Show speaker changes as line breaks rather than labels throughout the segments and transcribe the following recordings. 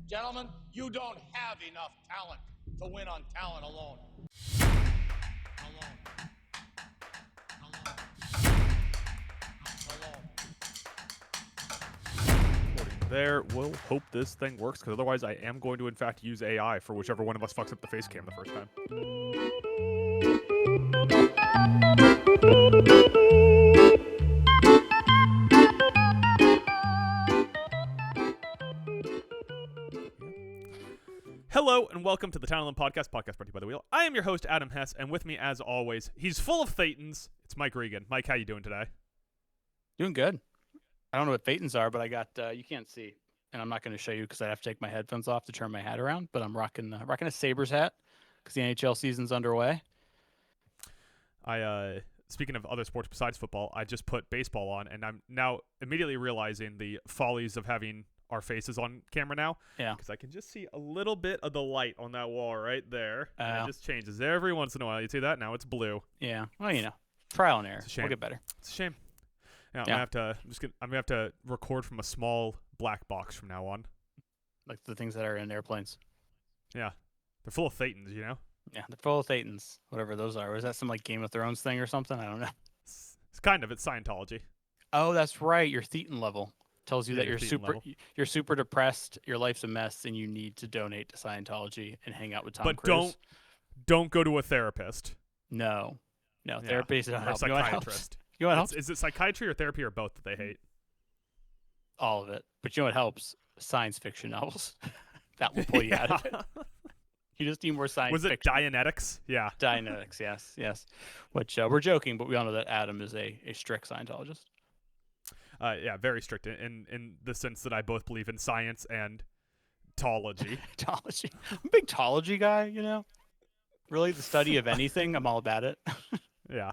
Gentlemen, you don't have enough talent to win on talent alone.
There, we'll hope this thing works, because otherwise I am going to in fact use AI for whichever one of us fucks up the face cam the first time. Hello and welcome to the Town Island Podcast brought to you by The Wheel. I am your host, Adam Hess, and with me as always, he's full of Thetans. It's Mike Regan. Mike, how you doing today?
Doing good. I don't know what Thetans are, but I got, you can't see, and I'm not going to show you because I have to take my headphones off to turn my hat around, but I'm rocking a Sabres hat because the NHL season's underway.
Speaking of other sports besides football, I just put baseball on, and I'm now immediately realizing the follies of having our faces on camera now.
Yeah.
Because I can just see a little bit of the light on that wall right there. And it just changes every once in a while. You see that? Now it's blue.
Yeah. Well, trial and error.
It's a shame.
We'll get better.
It's a shame. Now, I'm gonna have to record from a small black box from now on.
Like the things that are in airplanes.
Yeah. They're full of Thetans, you know?
Yeah, they're full of Thetans, whatever those are. Or is that some like Game of Thrones thing or something? I don't know.
It's Scientology.
Oh, that's right. Your Thetan level tells you that you're super depressed, your life's a mess, and you need to donate to Scientology and hang out with Tom Cruise.
But don't go to a therapist.
No, therapists don't help.
Or a psychiatrist.
You know what helps?
Is it psychiatry or therapy or both that they hate?
All of it. But you know what helps? Science fiction novels. That will pull you out of it. You just need more science fiction.
Was it Dianetics? Yeah.
Dianetics, yes. Which we're joking, but we all know that Adam is a strict Scientologist.
Yeah, very strict in the sense that I both believe in science and tology.
Tology. I'm a big tology guy, Really, the study of anything, I'm all about it.
Yeah.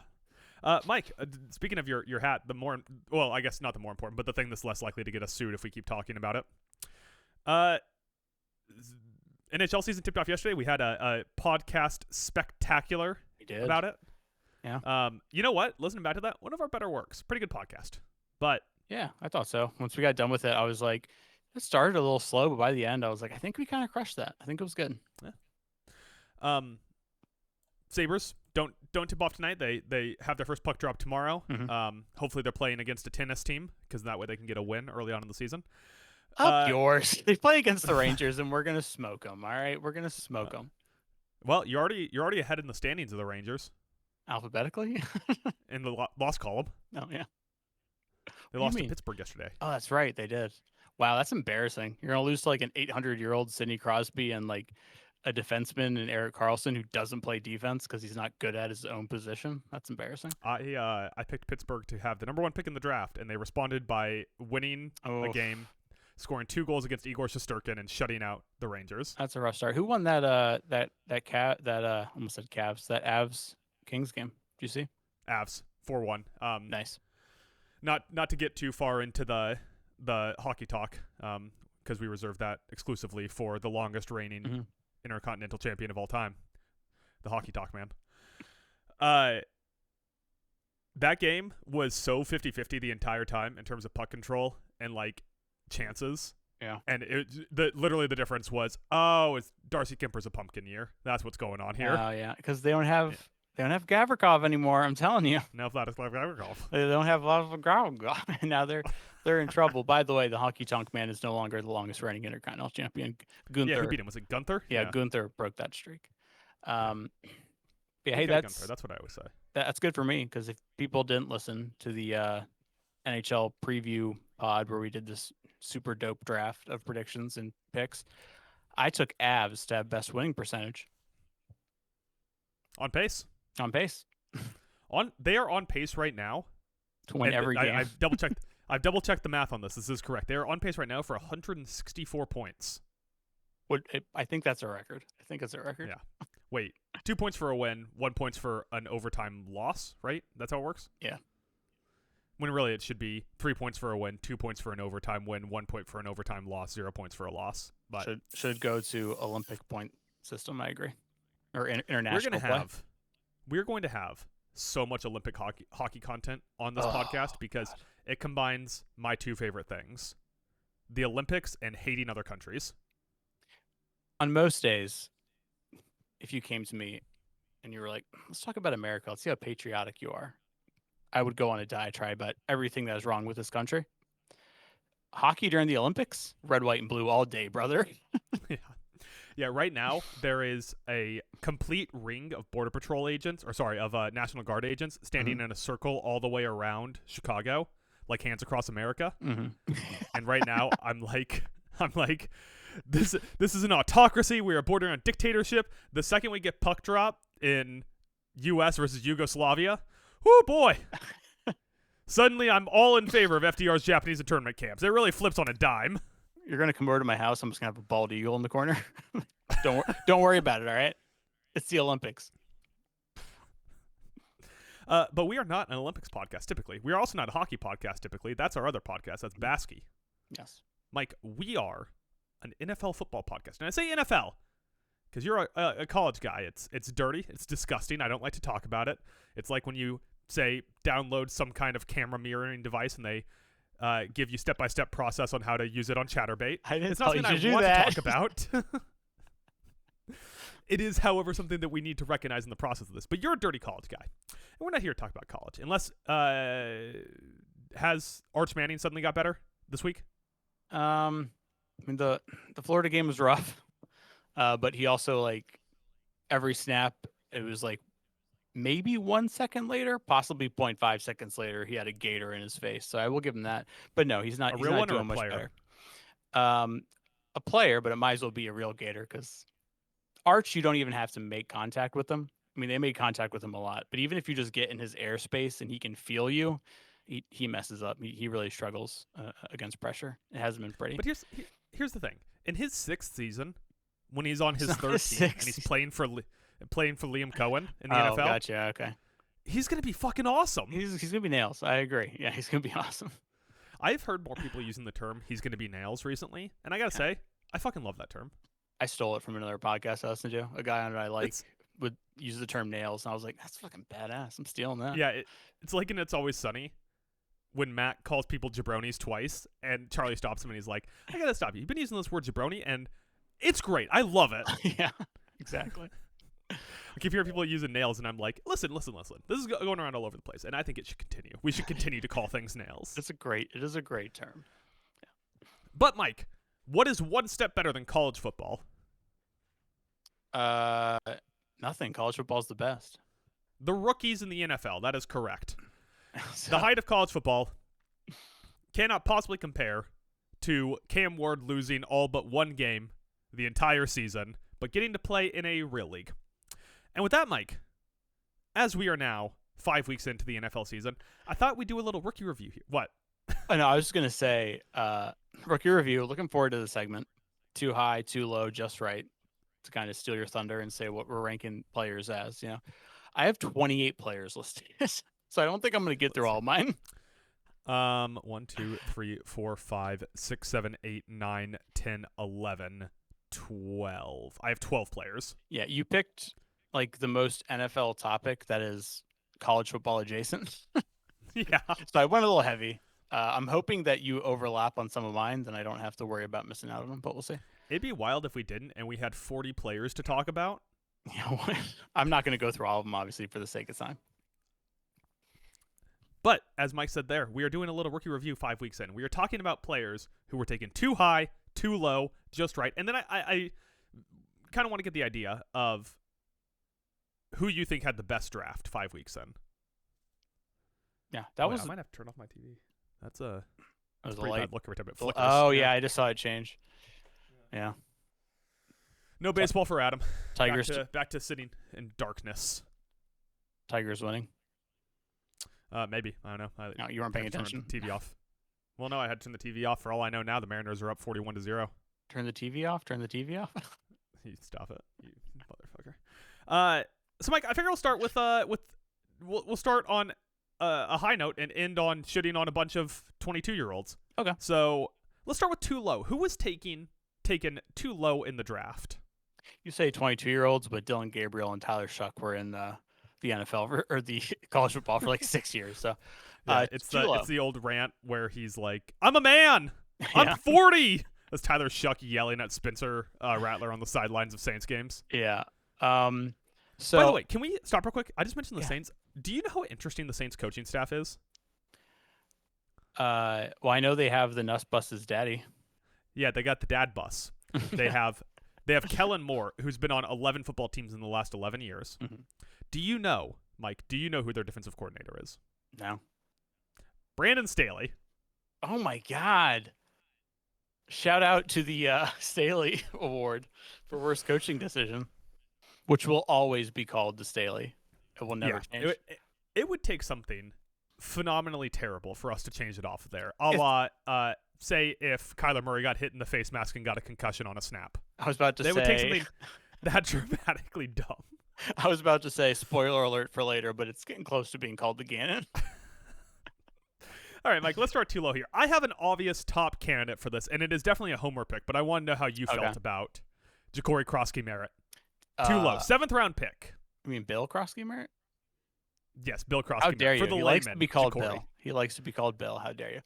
Mike, speaking of your hat, I guess not the more important, but the thing that's less likely to get us sued if we keep talking about it. NHL season tipped off yesterday. We had a podcast spectacular about it.
Yeah.
You know what? Listening back to that, one of our better works. Pretty good podcast. But
yeah, I thought so. Once we got done with it, I was like, it started a little slow, but by the end, I was like, I think we kind of crushed that. I think it was good.
Yeah. Sabres don't tip off tonight. They have their first puck drop tomorrow.
Mm-hmm.
Hopefully they're playing against a tennis team because that way they can get a win early on in the season.
Up yours. They play against the Rangers, and we're gonna smoke them. All right, we're gonna smoke them.
Well, you're already ahead in the standings of the Rangers.
Alphabetically.
In the loss column.
Oh yeah.
They lost to Pittsburgh yesterday.
Oh, that's right, they did. Wow, that's embarrassing. You're gonna lose to like an 800-year-old Sidney Crosby and like a defenseman in Erik Karlsson who doesn't play defense because he's not good at his own position. That's embarrassing.
I picked Pittsburgh to have the number one pick in the draft, and they responded by winning a game, scoring 2 goals against Igor Shesterkin and shutting out the Rangers.
That's a rough start. Who won that almost said Cavs, that Avs Kings game? Did you see?
Avs 4-1.
Nice.
Not to get too far into the hockey talk, because we reserve that exclusively for the longest reigning intercontinental champion of all time, the hockey talk man. That game was so 50-50 the entire time in terms of puck control and like chances.
Yeah.
And literally the difference was, it's Darcy Kemper's a pumpkin year. That's what's going on here.
Oh yeah, because they don't have Gavrikov anymore. I'm telling you.
No, Vladislav Gavrikov.
They don't have Vladislav Gavrikov, and now they're in trouble. By the way, the hockey talk man is no longer the longest reigning intercontinental champion. Gunther.
Yeah, who beat him? Was it Gunther?
Yeah, Gunther broke that streak. Yeah, hey,
Gunther. That's what I always say.
That's good for me because if people didn't listen to the NHL preview pod where we did this super dope draft of predictions and picks, I took Avs to have best winning percentage.
On pace. They are on pace right now
to win every game.
I've double checked. I've double checked the math on this. This is correct. They are on pace right now for 164 points.
I think that's a record.
Yeah. Wait, 2 points for a win, 1 point for an overtime loss, right? That's how it works?
Yeah.
When really it should be 3 points for a win, 2 points for an overtime win, 1 point for an overtime loss, 0 points for a loss. But
should go to Olympic point system. I agree. Or international.
We're going to have so much Olympic hockey content on this podcast because it combines my two favorite things: the Olympics and hating other countries.
On most days, if you came to me and you were like, let's talk about America, let's see how patriotic you are, I would go on a diatribe about everything that is wrong with this country. Hockey during the Olympics, red, white, and blue all day, brother.
Yeah. Yeah, right now there is a complete ring of Border Patrol agents, of National Guard agents standing in a circle all the way around Chicago, like hands across America. And right now I'm like, this is an autocracy. We are bordering on dictatorship. The second we get puck drop in U.S. versus Yugoslavia, oh boy. Suddenly I'm all in favor of FDR's Japanese internment camps. It really flips on a dime.
You're gonna come over to my house. I'm just gonna have a bald eagle in the corner. Don't worry about it. All right, it's the Olympics.
But we are not an Olympics podcast typically. We are also not a hockey podcast typically. That's our other podcast. That's Baskey.
Yes,
Mike, we are an NFL football podcast, and I say NFL because you're a college guy. It's dirty. It's disgusting. I don't like to talk about it. It's like when you say download some kind of camera mirroring device and they give you step-by-step process on how to use it on ChatterBait.
It's
not something I want
to
talk about. It is, however, something that we need to recognize in the process of this. But you're a dirty college guy, and we're not here to talk about college. Unless, has Arch Manning suddenly got better this week?
I mean the Florida game was rough, but he also, like, every snap it was like maybe 1 second later, possibly 0.5 seconds later, he had a gator in his face. So I will give him that. But no, he's not.
A
he's
real
not
one or
doing
a
much
player?
better. A player, but it might as well be a real gator because Arch, you don't even have to make contact with him. I mean, they made contact with him a lot, but even if you just get in his airspace and he can feel you, he messes up. He really struggles against pressure. It hasn't been pretty.
But here's the thing. In his 6th season, when he's on his
It's not
third
his
team and
sixth
he's playing for Liam Cohen in the
Oh,
NFL,
gotcha. Okay.
he's gonna be fucking awesome.
He's gonna be nails. I agree. Yeah, he's gonna be awesome.
I've heard more people using the term "he's gonna be nails" recently, and I gotta say, I fucking love that term.
I stole it from another podcast I listened to. A guy on it I like would use the term nails, and I was like, that's fucking badass. I'm stealing that.
Yeah, it's like in It's Always Sunny when Matt calls people jabronis twice, and Charlie stops him and he's like, I gotta stop you. You've been using this word jabroni, and it's great. I love it.
Yeah, exactly.
I keep hearing people using nails, and I'm like, listen. This is going around all over the place, and I think it should continue. We should continue to call things nails.
It is a great term. Yeah.
But Mike, what is one step better than college football?
Nothing. College football's the best.
The rookies in the NFL. That is correct.
So,
The height of college football cannot possibly compare to Cam Ward losing all but one game the entire season, but getting to play in a real league. And with that, Mike, as we are now 5 weeks into the NFL season, I thought we'd do a little rookie review here. What?
I know. I was just gonna say, rookie review. Looking forward to the segment. Too high, too low, just right. To kind of steal your thunder and say what we're ranking players as. You know, I have 28 players listed, so I don't think I'm gonna get through all of mine.
1, 2, 3, 4, 5, 6, 7, 8, 9, 10, 11, 12. I have 12 players.
Yeah, you picked like the most NFL topic that is college football adjacent.
Yeah.
So I went a little heavy. I'm hoping that you overlap on some of mine, then I don't have to worry about missing out on them, but we'll see.
It'd be wild if we didn't and we had 40 players to talk about.
You know, I'm not going to go through all of them, obviously, for the sake of time.
But as Mike said there, we are doing a little rookie review 5 weeks in. We are talking about players who were taken too high, too low, just right. And then I kind of want to get the idea of who you think had the best draft 5 weeks in.
Yeah, that was.
I might have to turn off my TV. That's a
That was
pretty
a light.
bad look every time it flickers.
Oh yeah, I just saw it change. Yeah.
No baseball for Adam.
Tigers.
Back to sitting in darkness.
Tigers winning.
Maybe. I don't know.
No, you weren't paying
had to turn
attention.
the TV off. Well, no, I had to turn the TV off. For all I know now, the Mariners are up 41-0.
Turn the TV off. Turn the TV off.
You stop it, you motherfucker. So Mike, I figure we'll start with we'll start on a high note and end on shitting on a bunch of 22-year-olds.
Okay.
So let's start with too low. Who was taken too low in the draft?
You say 22-year-olds, but Dylan Gabriel and Tyler Shuck were in the NFL or the college football for like 6 years. So
Yeah,
it's too low.
it's the old rant where he's like, "I'm a man.
Yeah.
I'm 40. That's Tyler Shuck yelling at Spencer Rattler on the sidelines of Saints games.
Yeah. So
by the way, can we stop real quick? I just mentioned the
Yeah.
Saints. Do you know how interesting the Saints coaching staff is?
well, I know they have the Nuss Bus's daddy.
Yeah, they got the dad bus. They have Kellen Moore, who's been on 11 football teams in the last 11 years.
Mhm.
Do you know, Mike? Do you know who their defensive coordinator is?
No.
Brandon Staley.
Oh my God. Shout out to the Staley Award for worst coaching decision, which will always be called the Staley. It will never change.
It would take something phenomenally terrible for us to change it off there. A la, say if Kyler Murray got hit in the face mask and got a concussion on a snap.
I was about to say
it would take something that dramatically dumb.
I was about to say spoiler alert for later, but it's getting close to being called the Gannon.
All right, Mike, let's start too low here. I have an obvious top candidate for this, and it is definitely a homer pick, but I want to know how you felt about Ja'Cory Krosky-Merritt. Too low. 7th round pick.
I mean, Bill Krosky-Merritt?
Yes, Bill Krosky-Merritt.
How dare you?
For the
He
layman,
likes to be called
Ja'Cory.
Bill. He likes to be called Bill. How dare you?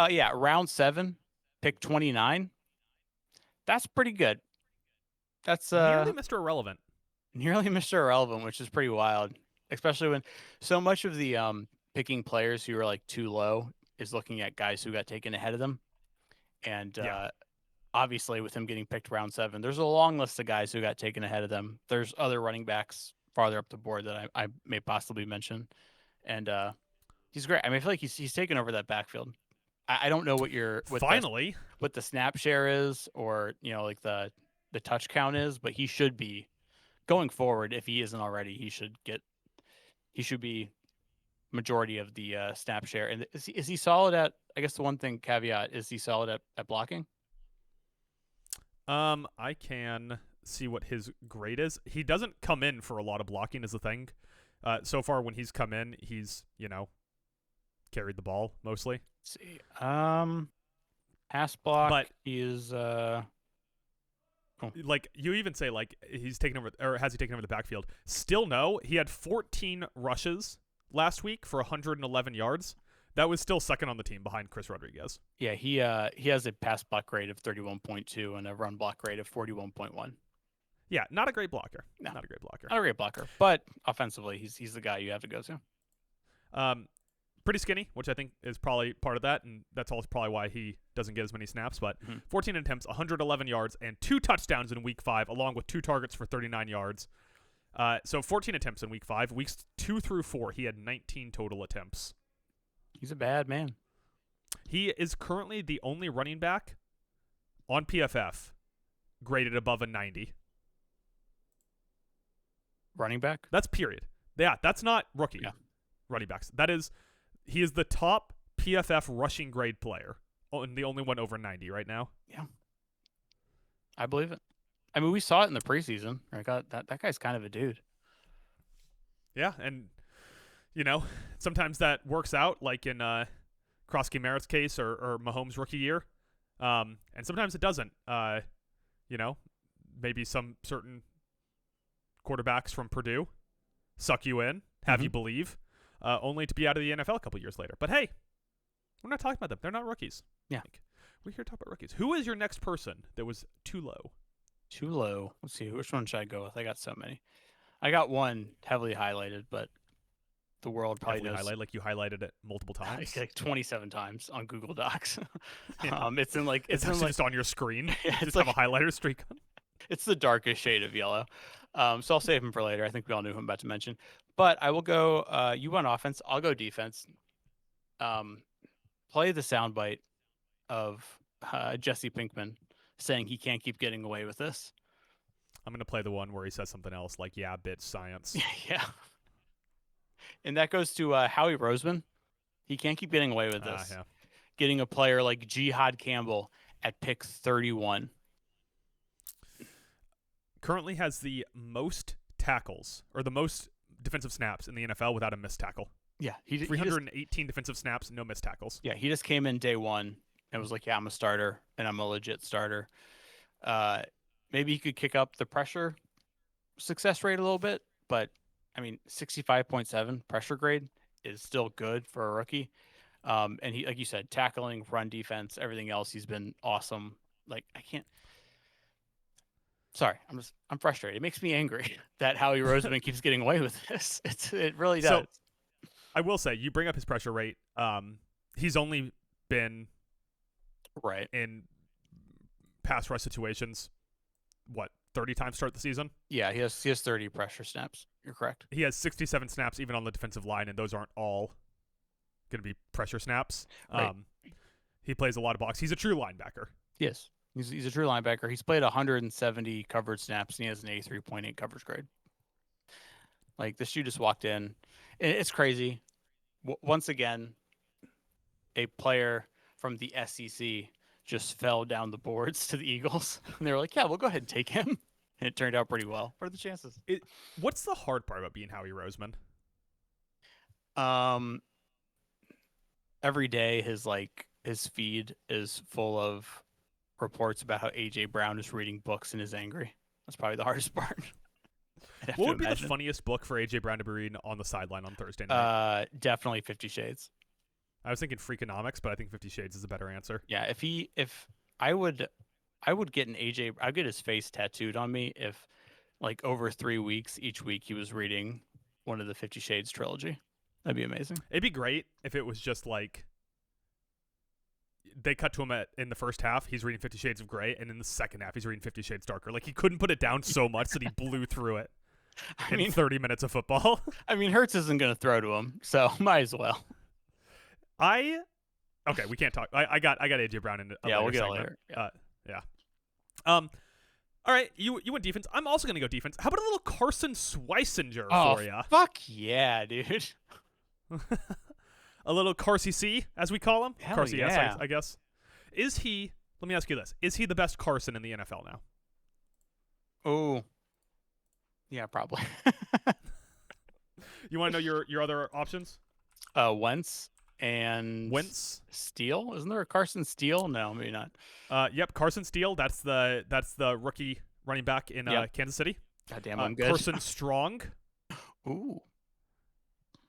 Yeah, round 7, pick 29. That's pretty good. That's
nearly Mr. Irrelevant.
Nearly Mr. Irrelevant, which is pretty wild, especially when so much of the picking players who are like too low is looking at guys who got taken ahead of them. And obviously with him getting picked round 7, there's a long list of guys who got taken ahead of them. There's other running backs farther up the board that I may possibly mention. And he's great. I mean, I feel like he's taken over that backfield. I don't know what what the snap share is, or like the touch count is, but he should be going forward. If he isn't already, he should be majority of the snap share. And is he solid at? I guess the one thing caveat is he solid at blocking.
I can see what his grade is. He doesn't come in for a lot of blocking, is the thing. So far, when he's come in, he's carried the ball mostly.
Let's see, pass block, but he is
like you even say like he's taken over, or has he taken over the backfield? Still no. He had 14 rushes last week for 111 yards. That was still second on the team behind Chris Rodriguez.
Yeah, he has a pass block grade of 31.2 and a run block grade of 41.1.
Yeah, not a great blocker.
No.
Not a great blocker.
Not a great blocker, but offensively, he's the guy you have to go to.
Pretty skinny, which I think is probably part of that, and that's also probably why he doesn't get as many snaps. But 14 attempts, 111 yards, and 2 touchdowns in week 5, along with 2 targets for 39 yards. So 14 attempts in week 5. Weeks 2 through 4, he had 19 total attempts.
He's a bad man.
He is currently the only running back on PFF graded above a 90.
Running back?
That's period. Yeah, that's not rookie running backs. He is the top PFF rushing grade player, and the only one over 90 right now.
Yeah. I believe it. I mean, we saw it in the preseason. Right? That guy's kind of a dude.
Yeah, and sometimes that works out, like in Krosky-Merritt's case or Mahomes' rookie year, and sometimes it doesn't. Maybe some certain quarterbacks from Purdue suck you in, have you believe, only to be out of the NFL a couple years later. But hey, we're not talking about them. They're not rookies.
Yeah.
We're here to talk about rookies. Who is your next person that was too low?
Too low. Let's see. Which one should I go with? I got so many. I got one heavily highlighted, but the world probably knows.
Like you highlighted it multiple times?
Like 27 times on Google Docs.
Yeah.
It's in like...
It's just on your screen.
Yeah,
just have a highlighter streak on.
It's the darkest shade of yellow. So I'll save him for later. I think we all knew who I'm about to mention. But I will go, you went offense, I'll go defense. Play the soundbite of Jesse Pinkman saying he can't keep getting away with this.
I'm going to play the one where he says something else like, yeah, bitch, science.
Yeah. And that goes to Howie Roseman. He can't keep getting away with this.
Yeah.
Getting a player like Jihad Campbell at pick 31.
Currently has the most tackles, or the most defensive snaps in the NFL without a missed tackle.
Yeah.
318 defensive snaps, no missed tackles.
Yeah, he just came in day one and was like, yeah, I'm a starter, and I'm a legit starter. Maybe he could kick up the pressure success rate a little bit, but, 65.7 pressure grade is still good for a rookie. And he, like you said, tackling, run defense, everything else, he's been awesome. like I can't. Sorry, I'm frustrated. It makes me angry that Howie Roseman keeps getting away with this. It really does.
So I will say, you bring up his pressure rate. He's only been
right
in pass rush situations, 30 times start the season?
Yeah, he has 30 pressure snaps. You're correct.
He has 67 snaps even on the defensive line, and those aren't all going to be pressure snaps.
Right.
He plays a lot of box. He's a true linebacker.
Yes. He's a true linebacker. He's played 170 covered snaps, and he has an 83.8 coverage grade. Like, this dude just walked in. It's crazy. Once again, a player from the SEC just fell down the boards to the Eagles. And they were like, yeah, we'll go ahead and take him. And it turned out pretty well. What are the chances?
What's the hard part about being Howie Roseman?
Every day his feed is full of reports about how AJ Brown is reading books and is angry. That's probably the hardest part.
What would be the funniest book for AJ Brown to be reading on the sideline on Thursday night?
Definitely 50 Shades.
I was thinking Freakonomics, but I think 50 Shades is a better answer.
Yeah, if I would get I'd get his face tattooed on me if, like, over 3 weeks, each week he was reading one of the 50 Shades trilogy. That'd be amazing.
It'd be great if it was just like they cut to him in the first half, he's reading 50 Shades of Grey, and in the second half, he's reading 50 Shades Darker. Like, he couldn't put it down so much that he blew through it in 30 minutes of football.
I mean, Hurts isn't going to throw to him, so might as well.
Okay, we can't talk. I got AJ Brown in.
We'll get it later.
Yeah. All right, you went defense. I'm also gonna go defense. How about a little Carson Schweissinger for you?
Fuck yeah, dude.
A little Carsey C, as we call him.
Hell
Carsey
yeah.
S, I guess. Is he? Let me ask you this: is he the best Carson in the NFL now?
Oh. Yeah, probably.
You want to know your other options?
Wentz and Steele. Isn't there a Carson Steele? No, maybe not.
Yep, Carson Steele. That's the rookie running back in Kansas City.
Goddamn, I'm good.
Carson Strong.
Ooh.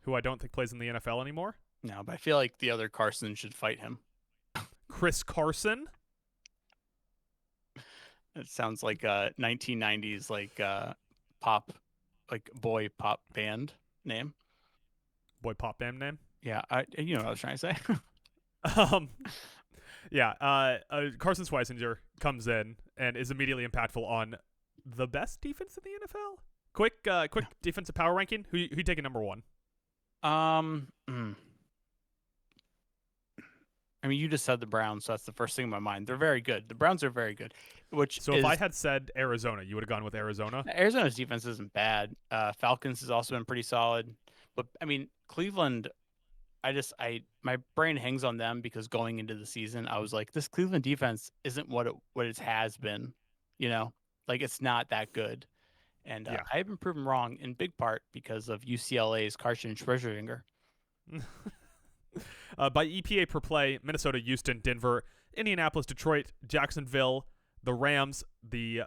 Who I don't think plays in the NFL anymore.
No, but I feel like the other Carson should fight him.
Chris Carson.
It sounds like a 1990s pop, like boy pop band name.
Boy pop band name.
Yeah, you know what I was trying to say.
Carson Schweissinger comes in and is immediately impactful on the best defense in the NFL. Quick defensive power ranking. Who you taking number one?
I mean, you just said the Browns, so that's the first thing in my mind. They're very good. The Browns are very good.
If I had said Arizona, you would have gone with Arizona?
Arizona's defense isn't bad. Falcons has also been pretty solid. But, I mean, Cleveland, my brain hangs on them because going into the season, I was like, this Cleveland defense isn't what it has been. You know? Like, it's not that good. And I have been proven wrong in big part because of UCLA's Carson Schweissinger.
By EPA per play, Minnesota, Houston, Denver, Indianapolis, Detroit, Jacksonville, the Rams, the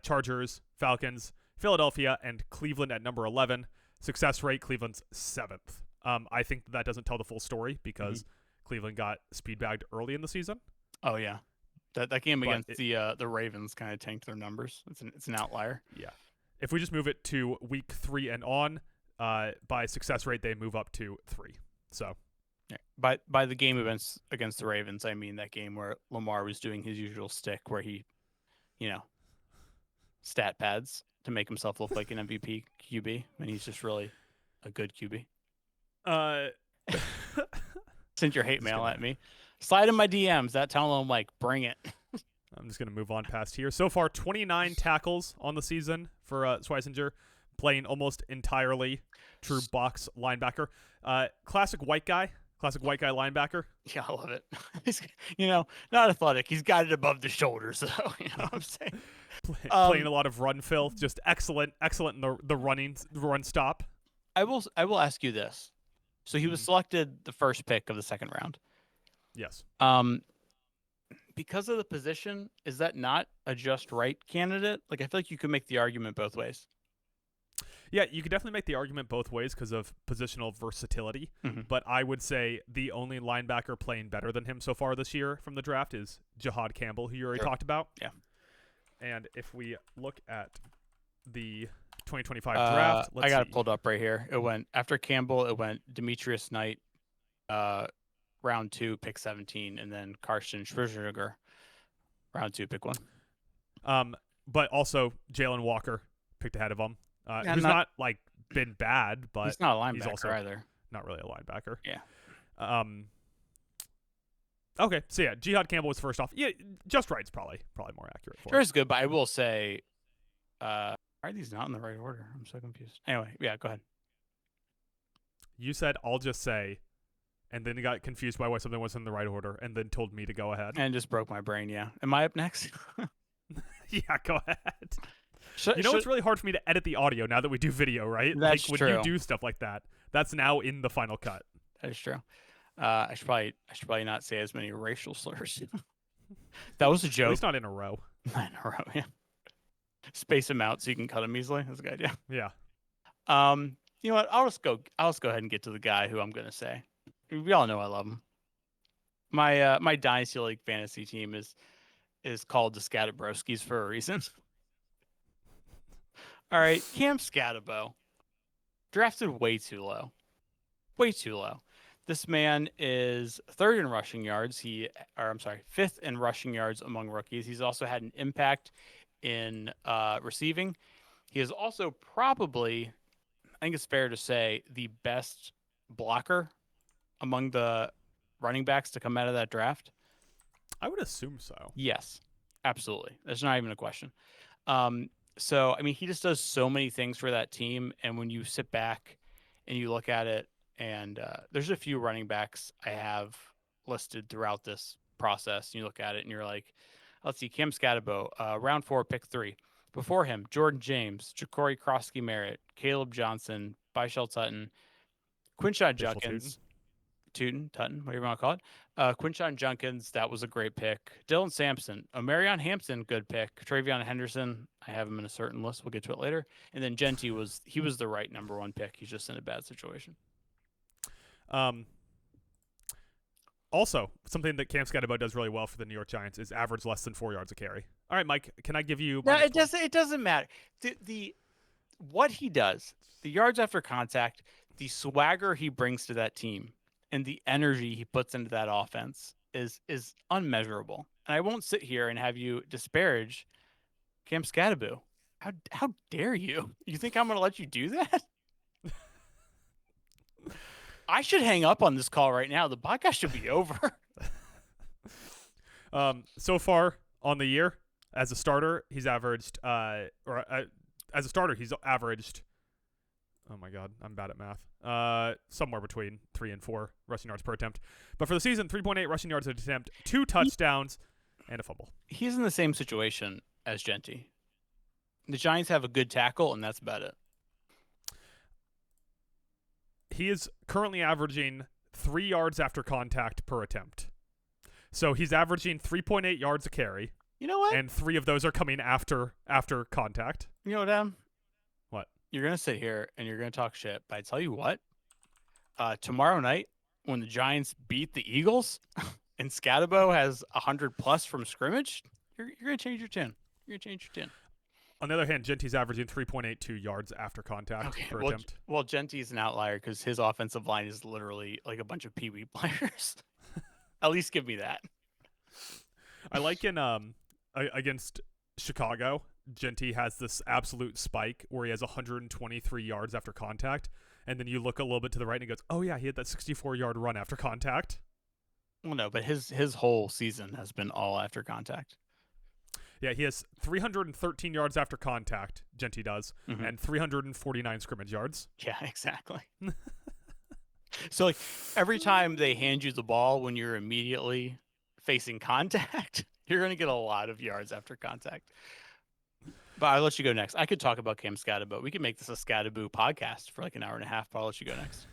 Chargers, Falcons, Philadelphia, and Cleveland at number 11. Success rate, Cleveland's 7th. I think that doesn't tell the full story because Cleveland got speed bagged early in the season.
Oh yeah, that game against the Ravens kind of tanked their numbers. It's an outlier.
Yeah, if we just move it to week 3 and on, by success rate they move up to 3. So.
Yeah. By the game against the Ravens, I mean that game where Lamar was doing his usual stick where he, stat pads to make himself look like an MVP QB, and he's just really a good QB. Send your hate mail at me. Slide in my DMs. Tell them, like, bring it.
I'm just going to move on past here. So far, 29 tackles on the season for Schweissinger, playing almost entirely true box linebacker. Classic white guy linebacker.
Yeah, I love it. He's, not athletic. He's got it above the shoulders, though. You know what I'm saying?
Playing a lot of run fill, just excellent in the run stop.
I will ask you this. So he was selected the first pick of the second round.
Yes.
Because of the position, is that not a just right candidate? Like, I feel like you could make the argument both ways.
Yeah, you could definitely make the argument both ways because of positional versatility.
Mm-hmm.
But I would say the only linebacker playing better than him so far this year from the draft is Jihad Campbell, who you already talked about.
Yeah.
And if we look at the 2025 draft,
I got
see.
it pulled up right here. It went after Campbell. It went Demetrius Knight, round 2, pick 17, and then Karsten Schwarzenegger, round 2, pick 1.
But also Jalen Walker picked ahead of him. Who's not like been bad, but
he's not a linebacker
he's also
either.
Not really a linebacker.
Yeah.
Okay, so yeah, Jihad Campbell was first off. Yeah, Just Right's probably more accurate for
Sure,
it.
is good, but I will say, are these not in the right order? I'm so confused. Anyway, yeah, go ahead.
You said I'll just say, and then you got confused by why something wasn't in the right order, and then told me to go ahead.
And just broke my brain. Yeah. Am I up next?
Yeah, go ahead. It's really hard for me to edit the audio now that we do video, right?
That's
like
true.
when you do stuff like that, that's now in the final cut.
That is true. I should probably not say as many racial slurs. That was a joke.
At least not in a row.
Not in a row, yeah. Space them out so you can cut them easily. That's a good idea.
Yeah.
You know what? I'll just go ahead and get to the guy who I'm gonna say. We all know I love him. My Dynasty League fantasy team is called the Scatterbrowskis for a reason. All right, Cam Scatterbo, drafted way too low. Way too low. This man is 3rd in rushing yards. 5th in rushing yards among rookies. He's also had an impact in receiving. He is also probably, I think it's fair to say, the best blocker among the running backs to come out of that draft.
I would assume so.
Yes, absolutely. There's not even a question. So, I mean, he just does so many things for that team. And when you sit back and you look at it, and there's a few running backs I have listed throughout this process. And you look at it and you're like, let's see, Cam Scatterbo, round 4, pick 3. Before him, Jordan James, Ja'Cory Krosky-Merritt, Caleb Johnson, Byshell Tutton, Quinshon Judkins, Tutton, whatever you want to call it. Quinshon Judkins, that was a great pick. Dylan Sampson, Marion Hampton, good pick. Travion Henderson, I have him in a certain list. We'll get to it later. And then Genty was the right number 1 pick. He's just in a bad situation.
Also, something that Cam Scatterbo does really well for the New York Giants is average less than 4 yards a carry. All right, Mike, can I give you?
No, it doesn't matter. The what he does, the yards after contact, the swagger he brings to that team, and the energy he puts into that offense is unmeasurable. And I won't sit here and have you disparage Cam Scatterbo. How dare you? You think I'm going to let you do that? I should hang up on this call right now. The podcast should be over.
So far on the year, as a starter, he's averaged, oh my God, I'm bad at math. Somewhere between 3 and 4 rushing yards per attempt. But for the season, 3.8 rushing yards per attempt, 2 touchdowns, and a fumble.
He's in the same situation as Genty. The Giants have a good tackle, and that's about it.
He is currently averaging 3 yards after contact per attempt. So he's averaging 3.8 yards a carry.
You know what?
And 3 of those are coming after contact.
You know what, Adam?
What?
You're going to sit here and you're going to talk shit. But I tell you what, tomorrow night when the Giants beat the Eagles and Scatterbo has 100+ from scrimmage, you're going to change your tune. You're going to change your tune.
On the other hand, Genty's averaging 3.82 yards after contact per attempt.
Well, Genty's an outlier because his offensive line is literally like a bunch of peewee players. At least give me that.
I like in against Chicago, Genty has this absolute spike where he has 123 yards after contact, and then you look a little bit to the right and he goes, "Oh yeah, he had that 64-yard run after contact."
Well, no, but his whole season has been all after contact.
Yeah, he has 313 yards after contact, Genty does, and 349 scrimmage yards.
Yeah, exactly. So, like, every time they hand you the ball when you're immediately facing contact, you're going to get a lot of yards after contact. But I'll let you go next. I could talk about Cam Scatterbo. We could make this a Scatterbo podcast for like an hour and a half, but I'll let you go next.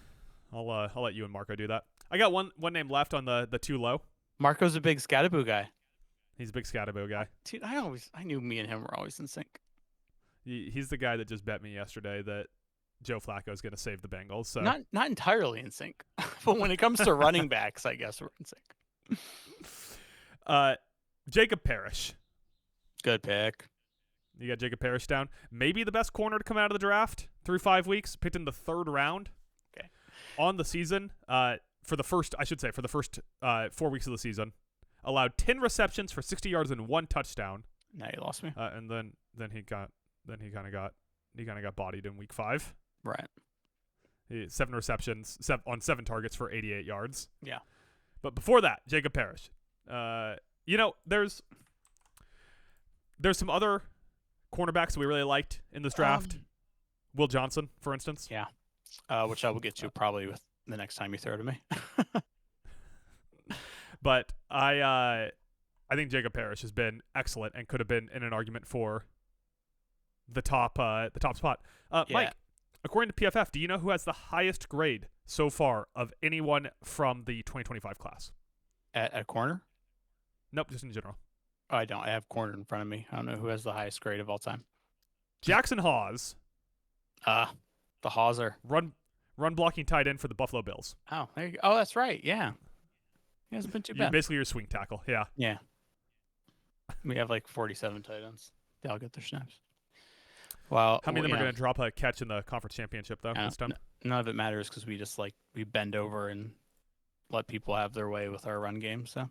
I'll let you and Marco do that. I got one name left on the too low.
Marco's a big Scatterbo guy.
He's a big Scatterbo guy.
Dude, I knew me and him were always in sync.
He's the guy that just bet me yesterday that Joe Flacco is going to save the Bengals. So
Not entirely in sync, but when it comes to running backs, I guess we're in sync.
Jacob Parrish.
Good pick.
You got Jacob Parrish down. Maybe the best corner to come out of the draft through 5 weeks. Picked in the 3rd round.
Okay.
On the season, for the first 4 weeks of the season, allowed 10 receptions for 60 yards and 1 touchdown.
Now you lost me.
And then he kind of got bodied in week 5.
Right.
7 receptions on 7 targets for 88 yards.
Yeah.
But before that, Jacob Parrish. There's some other cornerbacks that we really liked in this draft. Will Johnson, for instance.
Yeah. Which I will get to probably with the next time you throw to me.
But I think Jacob Parrish has been excellent and could have been in an argument for the top spot.
Yeah.
Mike, according to PFF, do you know who has the highest grade so far of anyone from the 2025 class?
At corner?
Nope, just in general.
Oh, I don't. I have corner in front of me. I don't know who has the highest grade of all time.
Jackson Hawes.
The Hauser.
Run blocking tight end for the Buffalo Bills.
Oh, there you go. Oh, that's right. Yeah. He hasn't been too bad.
Basically your swing tackle. Yeah.
Yeah. We have like 47 tight ends. They all get their snaps. Well,
How many of them are going to drop a catch in the conference championship, though, this time?
None of it matters because we just we bend over and let people have their way with our run game. So,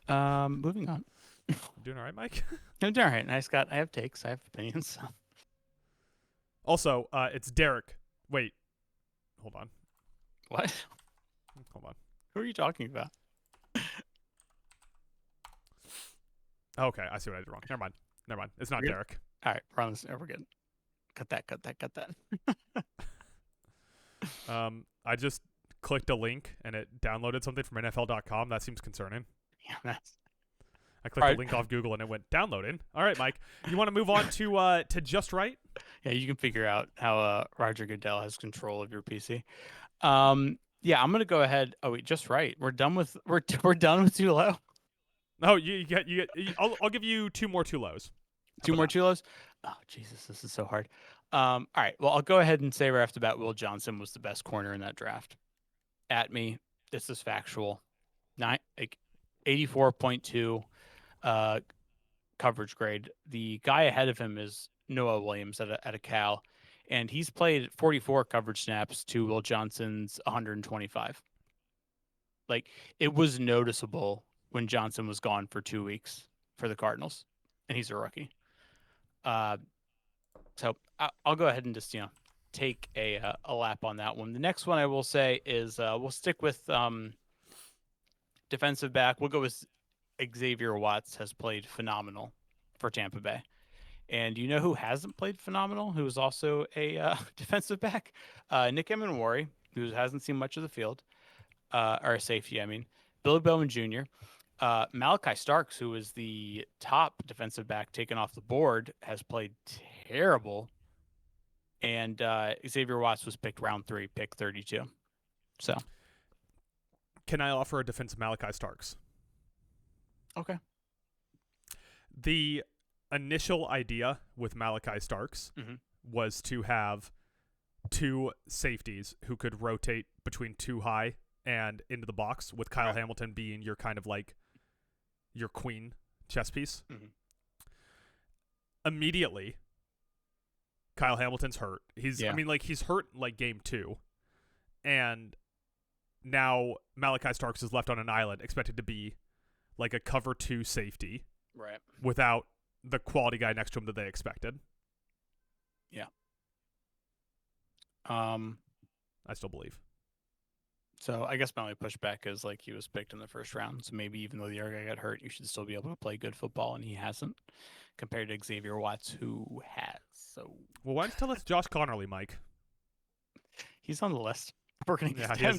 moving on.
You doing all right, Mike?
I'm doing all right. I have takes. I have opinions. So.
Also, it's Derek. Wait. Hold on.
What?
Hold on.
Who are you talking about?
Okay, I see what I did wrong. Never mind. It's not Derek.
All right, we're on this. We're good. Cut that.
I just clicked a link and it downloaded something from NFL.com. That seems concerning.
Yeah,
I clicked a link off Google and it went downloading. All right, Mike. You want to move on to Just Right?
Yeah, you can figure out how Roger Goodell has control of your PC. Yeah, I'm gonna go ahead. Oh wait, Just Right. We're done with too low.
Oh, I'll give you 2 more too lows.
Two more too lows? Oh, Jesus, this is so hard. All right, well, I'll go ahead and say right off the bat, Will Johnson was the best corner in that draft. At me, this is factual. 84.2 coverage grade. The guy ahead of him is Noah Williams at a Cal, and he's played 44 coverage snaps to Will Johnson's 125. Like, it was noticeable when Johnson was gone for 2 weeks for the Cardinals, and he's a rookie. So I'll go ahead and just take a lap on that one. The next one I will say is we'll stick with defensive back. We'll go with Xavier Watts. Has played phenomenal for Tampa Bay. And you know who hasn't played phenomenal, who is also a defensive back? Nick Emenwari, who hasn't seen much of the field, or a safety, I mean. Billy Bowman Jr., Malachi Starks, who is the top defensive back taken off the board, has played terrible. And Xavier Watts was picked round 3, pick 32. So,
can I offer a defense of Malachi Starks?
Okay.
The initial idea with Malachi Starks was to have 2 safeties who could rotate between 2 high and into the box, with Kyle Hamilton being your kind of like your queen chess piece. Immediately, Kyle Hamilton's hurt. He's hurt like game 2, and now Malachi Starks is left on an island, expected to be like a cover 2 safety,
right?
Without the quality guy next to him that they expected.
Yeah.
I still believe.
So I guess my only pushback is like he was picked in the first round. So maybe even though the other guy got hurt, you should still be able to play good football, and he hasn't, compared to Xavier Watts, who has. So
why don't you tell us Josh Connerly, Mike?
He's on the list. We're gonna get
he
him.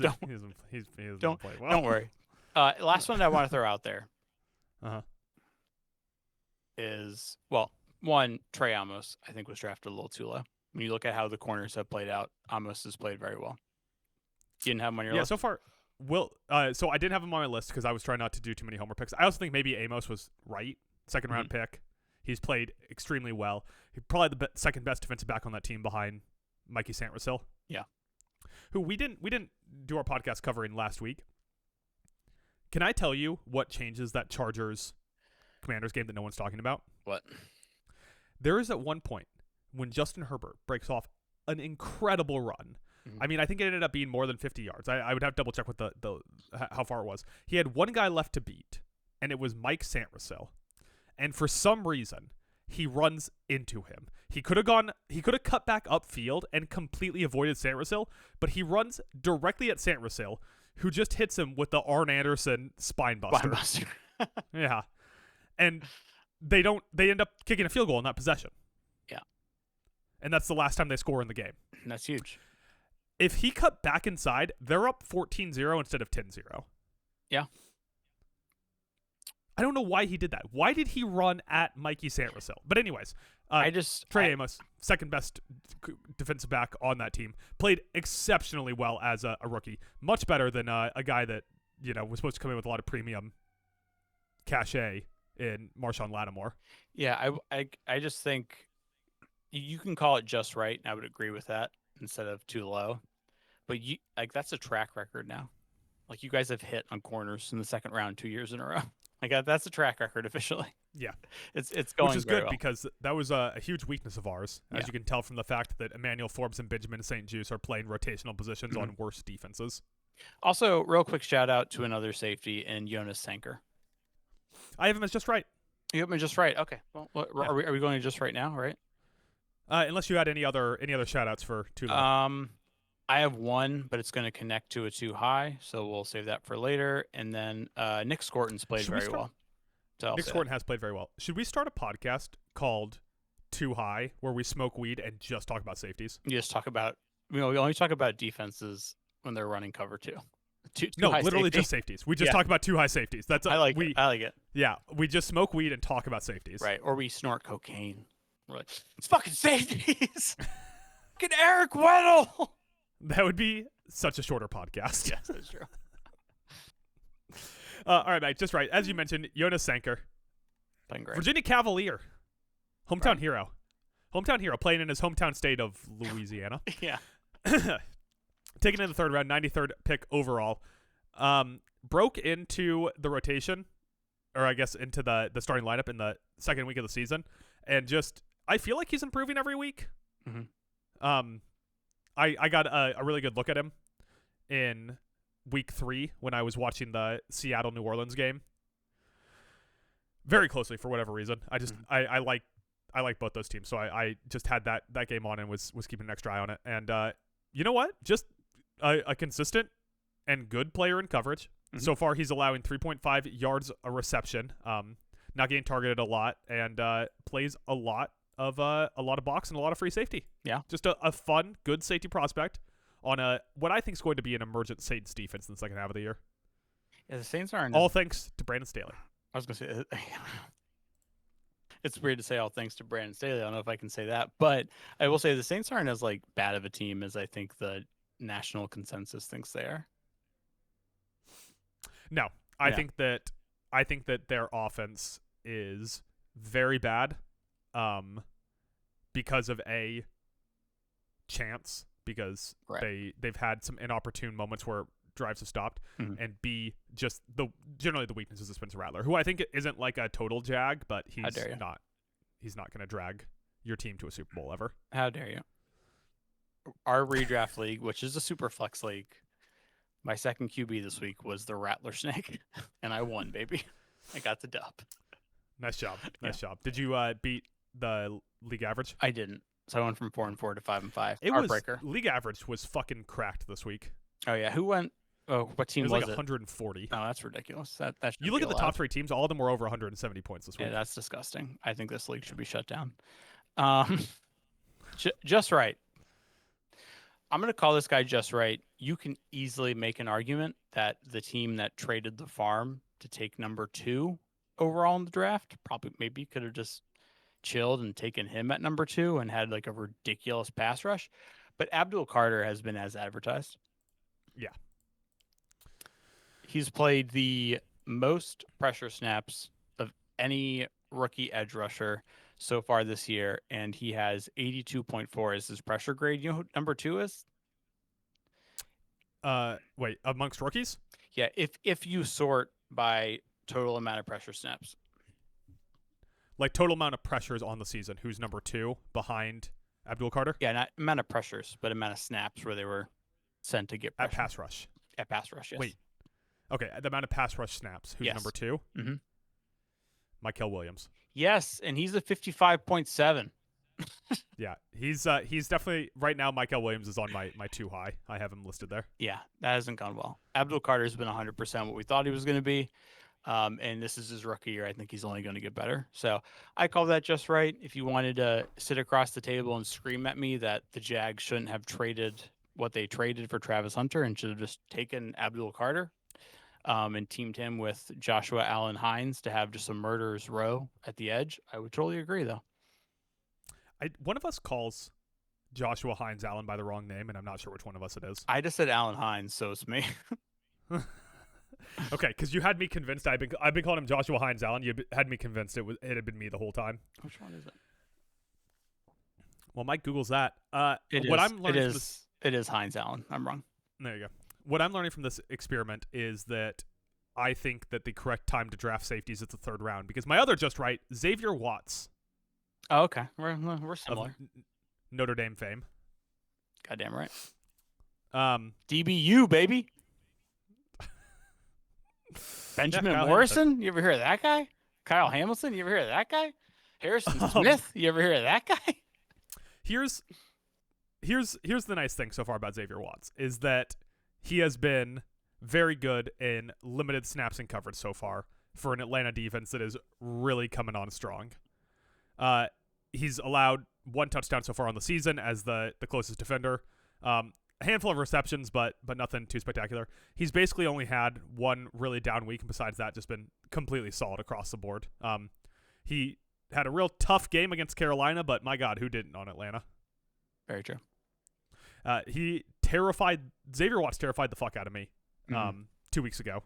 Don't play well.
Don't worry. Last one I want to throw out there is, well, one, Trey Amos, I think was drafted a little too low. When you look at how the corners have played out, Amos has played very well. You didn't have him on your list?
Yeah, so far, so I didn't have him on my list because I was trying not to do too many homer picks. I also think maybe Amos was right, second round pick. He's played extremely well. He's probably the second best defensive back on that team behind Mikey Santrasil.
Yeah.
Who we didn't do our podcast covering last week. Can I tell you what changes that Chargers Commanders game that no one's talking about?
What?
There is at one point when Justin Herbert breaks off an incredible run. I mean, I think it ended up being more than 50 yards. I would have to double check what the how far it was. He had one guy left to beat, and it was Mike Santrasil. And for some reason, he runs into him. He could have cut back upfield and completely avoided Santrasil, but he runs directly at Santrasil, who just hits him with the Arn Anderson spine buster. Yeah. And they end up kicking a field goal in that possession.
Yeah.
And that's the last time they score in the game.
That's huge.
If he cut back inside, they're up 14-0 instead of 10-0.
Yeah.
I don't know why he did that. Why did he run at Mikey Santrasil? But anyways, Trey Amos, second best defensive back on that team, played exceptionally well as a rookie. Much better than a guy that was supposed to come in with a lot of premium cachet in Marshawn Lattimore.
Yeah, I just think you can call it just right, and I would agree with that instead of too low. But that's a track record now. Like, you guys have hit on corners in the second round 2 years in a row. Like, that's a track record officially.
Yeah,
it's going,
which is
very
good
well.
because that was a huge weakness of ours, as you can tell from the fact that Emmanuel Forbes and Benjamin St. Juste are playing rotational positions on worse defenses.
Also, real quick shout out to another safety in Jonas Sanker.
I have him as just right.
You have him as just right. Okay. Well, are we going to just right now? Right.
Unless you had any other shout outs for too
long. I have one, but it's going to connect to a too high, so we'll save that for later. And then Nick Scorton's played very well. So
Nick Scorton has played very well. Should we start a podcast called Too High, where we smoke weed and just talk about safeties?
You just talk about, we only talk about defenses when they're running cover two.
No, literally just safeties. We just talk about too high safeties. That's
I like it.
Yeah, we just smoke weed and talk about safeties.
Right, or we snort cocaine. We're like, it's fucking safeties. Fucking Eric Weddle.
That would be such a shorter podcast.
Yes, that's true.
All right, mate. Just right. As you mentioned, Jonas Sanker.
Playing great.
Virginia Cavalier. Hometown hero. Hometown hero playing in his hometown state of Louisiana.
Yeah.
Taken in the third round, 93rd pick overall. Broke into the rotation, or I guess into the starting lineup in the second week of the season. And I feel like he's improving every week.
Mm-hmm.
I got a really good look at him in week 3 when I was watching the Seattle-New Orleans game. Very closely for whatever reason. I like both those teams, so I just had that game on and was keeping an extra eye on it. And you know what? Just a consistent and good player in coverage. Mm-hmm. So far, he's allowing 3.5 yards a reception. Not getting targeted a lot, and plays a lot of box and a lot of free safety. Yeah, just a fun, good safety prospect on what I think is going to be an emergent Saints defense in the second half of the year.
Yeah, the Saints aren't
all thanks to Brandon Staley.
I was gonna say it's weird to say all thanks to Brandon Staley. I don't know if I can say that, but I will say the Saints aren't as bad of a team as I think the national consensus thinks they are.
No, I think that their offense is very bad, because of a chance, because they've had some inopportune moments where drives have stopped, and B, just generally the weaknesses of Spencer Rattler, who I think isn't like a total jag, but he's not going to drag your team to a Super Bowl ever.
How dare you? Our redraft league, which is a super flex league, my second QB this week was the Rattler Snake, and I won, baby. I got the dub.
Nice job. Nice job. Did you beat the league average?
I didn't. So I went from 4-4 to 5-5.
Heartbreaker. League average was fucking cracked this week.
Oh yeah, who went? Oh, what team was it?
140.
Oh, that's ridiculous. That
you look at the top 3 teams; all of them were over 170 points this week.
Yeah, that's disgusting. I think this league should be shut down. Just right. I'm going to call this guy just right. You can easily make an argument that the team that traded the farm to take number 2 overall in the draft maybe could have just chilled and taken him at number 2 and had a ridiculous pass rush. But Abdul Carter has been as advertised.
Yeah.
He's played the most pressure snaps of any rookie edge rusher so far this year, and he has 82.4 as his pressure grade. You know who number 2 is?
Wait, amongst rookies?
Yeah, if you sort by total amount of pressure snaps.
Like total amount of pressures on the season. Who's number 2 behind Abdul Carter?
Yeah, not amount of pressures, but amount of snaps where they were sent to get pressure.
At pass rush.
At pass rush, yes.
Wait. Okay, the amount of pass rush snaps. Who's
Yes.
number 2?
Mm-hmm.
Mykel Williams.
Yes, and he's a 55.7.
Yeah, he's definitely right now. Mykel Williams is on my 2 high. I have him listed there.
Yeah, that hasn't gone well. Abdul Carter's been 100% what we thought he was going to be. And this is his rookie year. I think he's only going to get better. So I call that just right. If you wanted to sit across the table and scream at me that the Jags shouldn't have traded what they traded for Travis Hunter and should have just taken Abdul Carter and teamed him with Joshua Allen Hines to have just a murderer's row at the edge, I would totally agree, though.
One of us calls Joshua Hines Allen by the wrong name, and I'm not sure which one of us it is.
I just said Allen Hines, so it's me.
Okay, because you had me convinced. I've been calling him Joshua Hines Allen. You had me convinced it had been me the whole time.
Which one is it?
Well, Mike Google's that.
It is Hines Allen. I'm wrong.
There you go. What I'm learning from this experiment is that I think that the correct time to draft safeties is the 3rd round, because my other just right, Xavier Watts.
Oh, okay. We're similar.
Notre Dame fame.
Goddamn right.
DBU,
baby. Benjamin Morrison? You ever hear of that guy? Kyle Hamilton? You ever hear of that guy? Harrison Smith? You ever hear of that guy?
Here's the nice thing so far about Xavier Watts is that he has been very good in limited snaps and coverage so far for an Atlanta defense that is really coming on strong. He's allowed 1 touchdown so far on the season as the closest defender. A handful of receptions, but nothing too spectacular. He's basically only had 1 really down week, and besides that, just been completely solid across the board. He had a real tough game against Carolina, but my God, who didn't on Atlanta?
Very true.
Xavier Watts terrified the fuck out of me 2 weeks ago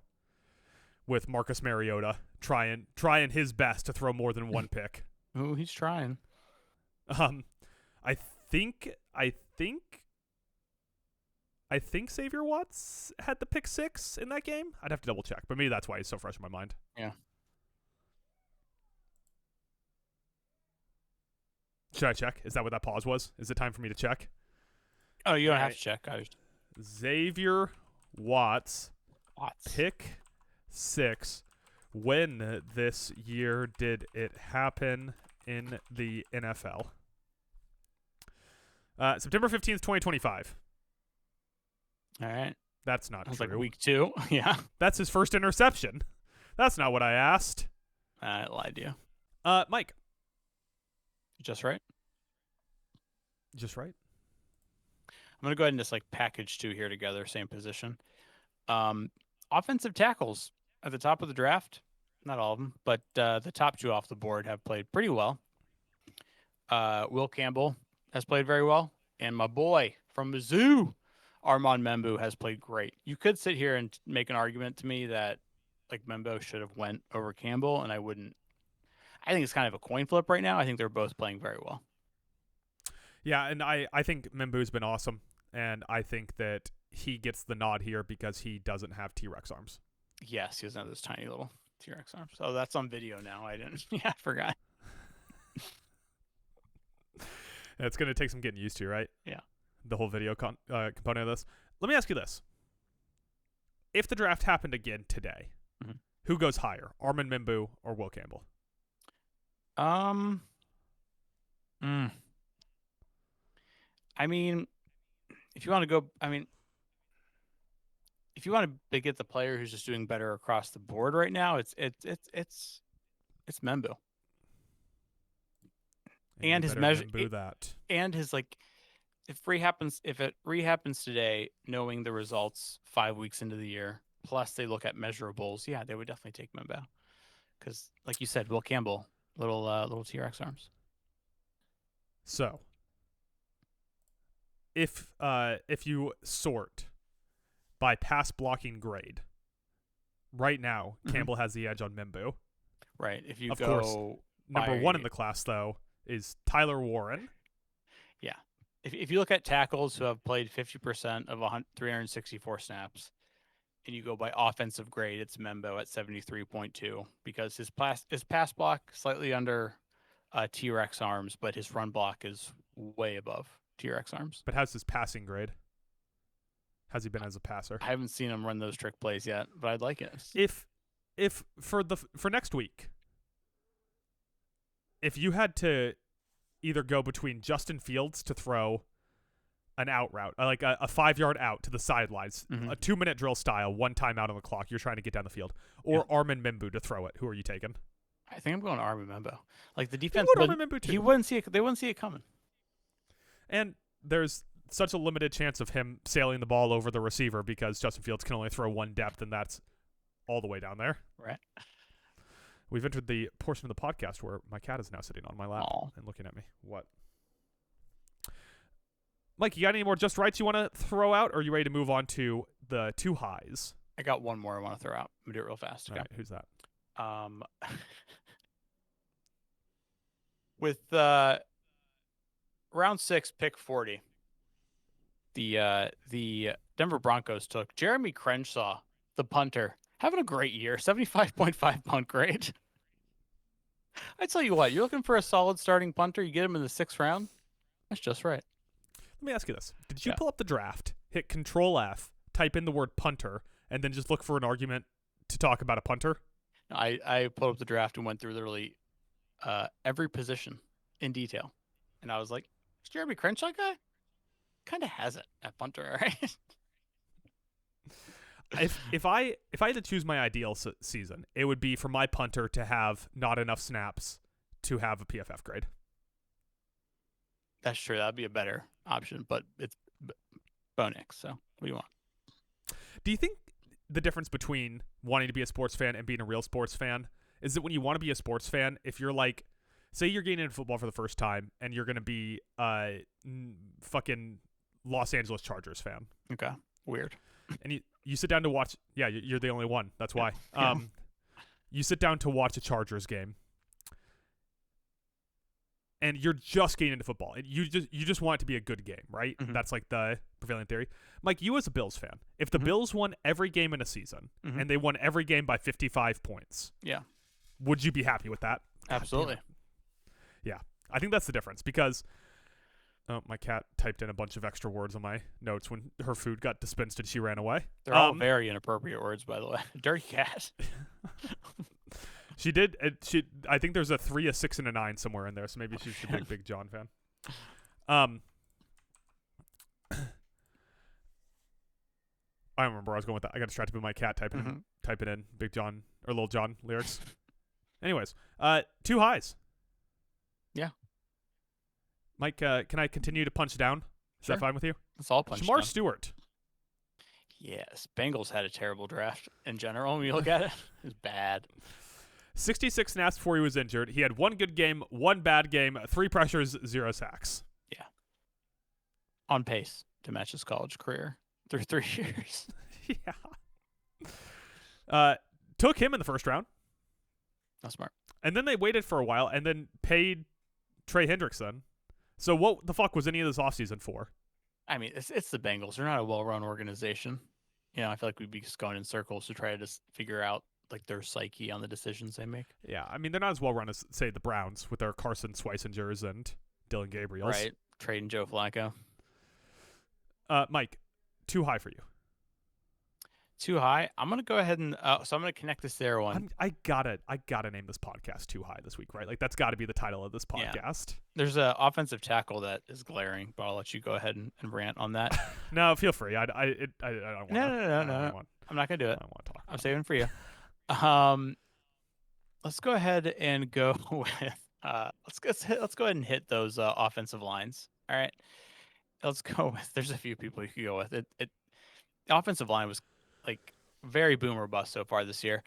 with Marcus Mariota trying his best to throw more than 1 pick.
Oh, he's trying.
I think Xavier Watts had the pick 6 in that game. I'd have to double check, but maybe that's why he's so fresh in my mind.
Yeah.
Should I check? Is that what that pause was? Is it time for me to check?
Oh, you don't have to check.
Xavier Watts. Pick 6. When this year did it happen in the NFL? September 15th, 2025.
All right.
That's not true.
Like week 2. Yeah.
That's his first interception. That's not what I asked.
I lied to you.
Mike.
Just right?
Just right.
I'm going to go ahead and just package 2 here together, same position. Offensive tackles at the top of the draft. Not all of them, but the top 2 off the board have played pretty well. Will Campbell has played very well. And my boy from Mizzou, Armand Membu, has played great. You could sit here and make an argument to me that Membu should have went over Campbell, and I wouldn't. I think it's kind of a coin flip right now. I think they're both playing very well.
Yeah, and I think Membu's been awesome, and I think that he gets the nod here because he doesn't have T-Rex arms.
Yes, he doesn't have those tiny little T-Rex arms. Oh, that's on video now. I didn't. Yeah, I forgot.
It's going to take some getting used to, right?
Yeah.
The whole video component of this. Let me ask you this. If the draft happened again today, who goes higher, Armand Membu or Will Campbell?
I mean, if you want to go, if you want to get the player who's just doing better across the board right now, it's Membu. And his measure, and his if it rehappens today, knowing the results 5 weeks into the year, plus they look at measurables, yeah, they would definitely take Membu, because like you said, Will Campbell, little T-Rex arms.
So, if you sort by pass blocking grade, right now Campbell has the edge on Membu.
Right. If you
of course, number one in the class, though, is Tyler Warren.
Yeah. If you look at tackles who have played 50% of 364 snaps, and you go by offensive grade, it's Membo at 73.2 because his pass block slightly under T-Rex arms, but his run block is way above T-Rex arms.
But how's his passing grade? How's he been as a passer?
I haven't seen him run those trick plays yet, but I'd like it.
If for next week, if you had to either go between Justin Fields to throw an out route, like a 5-yard out to the sidelines, a 2-minute drill style, 1 time out on the clock, you're trying to get down the field, or Armin Mimbu to throw it, who are you taking?
I think I'm going Armin Mimbu. Like the defense,
he
wouldn't see it. They wouldn't see it coming.
And there's such a limited chance of him sailing the ball over the receiver because Justin Fields can only throw one depth, and that's all the way down there.
Right.
We've entered the portion of the podcast where my cat is now sitting on my lap and looking at me. What? Mike, you got any more just rights you want to throw out, or are you ready to move on to the 2 highs?
I got one more I want to throw out. I'm going to do it real fast. Okay.
All right, who's that?
With round 6, pick 40, the Denver Broncos took Jeremy Crenshaw, the punter, having a great year, 75.5 punt grade. I tell you what, you're looking for a solid starting punter, you get him in the 6th round, that's just right.
Let me ask you this. Did you pull up the draft, hit Control F, type in the word punter, and then just look for an argument to talk about a punter?
I pulled up the draft and went through literally every position in detail. And I was like, is Jeremy Crenshaw guy? Kind of has it at punter, right?
If I had to choose my ideal season, it would be for my punter to have not enough snaps to have a PFF grade.
That's true. That'd be a better option, but it's Bo Nix. So what do you want?
Do you think the difference between wanting to be a sports fan and being a real sports fan is that when you want to be a sports fan, if you're like, say you're getting into football for the first time and you're going to be a fucking Los Angeles Chargers fan.
Okay. Weird.
And you sit down to watch. Yeah, you're the only one. That's why. You sit down to watch a Chargers game, and you're just getting into football. And you just want it to be a good game, right?
Mm-hmm.
That's like the prevailing theory. Mike, you as a Bills fan, if the Bills won every game in a season and they won every game by 55 points, would you be happy with that?
Absolutely.
Yeah, I think that's the difference because. Oh, my cat typed in a bunch of extra words on my notes when her food got dispensed and she ran away.
They're all very inappropriate words, by the way. Dirty cat.
She did. I think there's a 3, a 6, and a 9 somewhere in there, so maybe she's a big John fan. I don't remember where I was going with that. I got distracted by my cat typing in Big John or Little John lyrics. Anyways, 2 highs.
Yeah.
Mike, can I continue to punch down? Is that fine with you?
It's all punch
Shamar
down.
Stewart.
Yes. Bengals had a terrible draft in general when you look at it. It's bad.
66 snaps before he was injured. He had 1 good game, 1 bad game, 3 pressures, 0 sacks.
Yeah. On pace to match his college career through 3 years.
Yeah. Took him in the 1st round.
That's smart.
And then they waited for a while and then paid Trey Hendrickson. So what the fuck was any of this offseason for?
I mean, it's the Bengals. They're not a well-run organization. You know, I feel like we'd be just going in circles to try to just figure out like their psyche on the decisions they make.
Yeah, I mean, they're not as well-run as, say, the Browns with their Carson Schweisingers and Dylan Gabriels.
Right, trading Joe Flacco.
Mike, 2 high for you.
2 high. I'm gonna go ahead and so I'm gonna connect this there one.
I gotta name this podcast 2 high this week, right? Like that's got to be the title of this podcast.
Yeah. There's an offensive tackle that is glaring, but I'll let you go ahead and rant on that.
No, feel free. I don't want.
No. I'm not gonna do it.
I don't want to talk.
I'm saving for you. Let's go ahead and go with let's go ahead and hit those offensive lines. All right. Let's go with. There's a few people you could go with. The offensive line was like very boom or bust so far this year.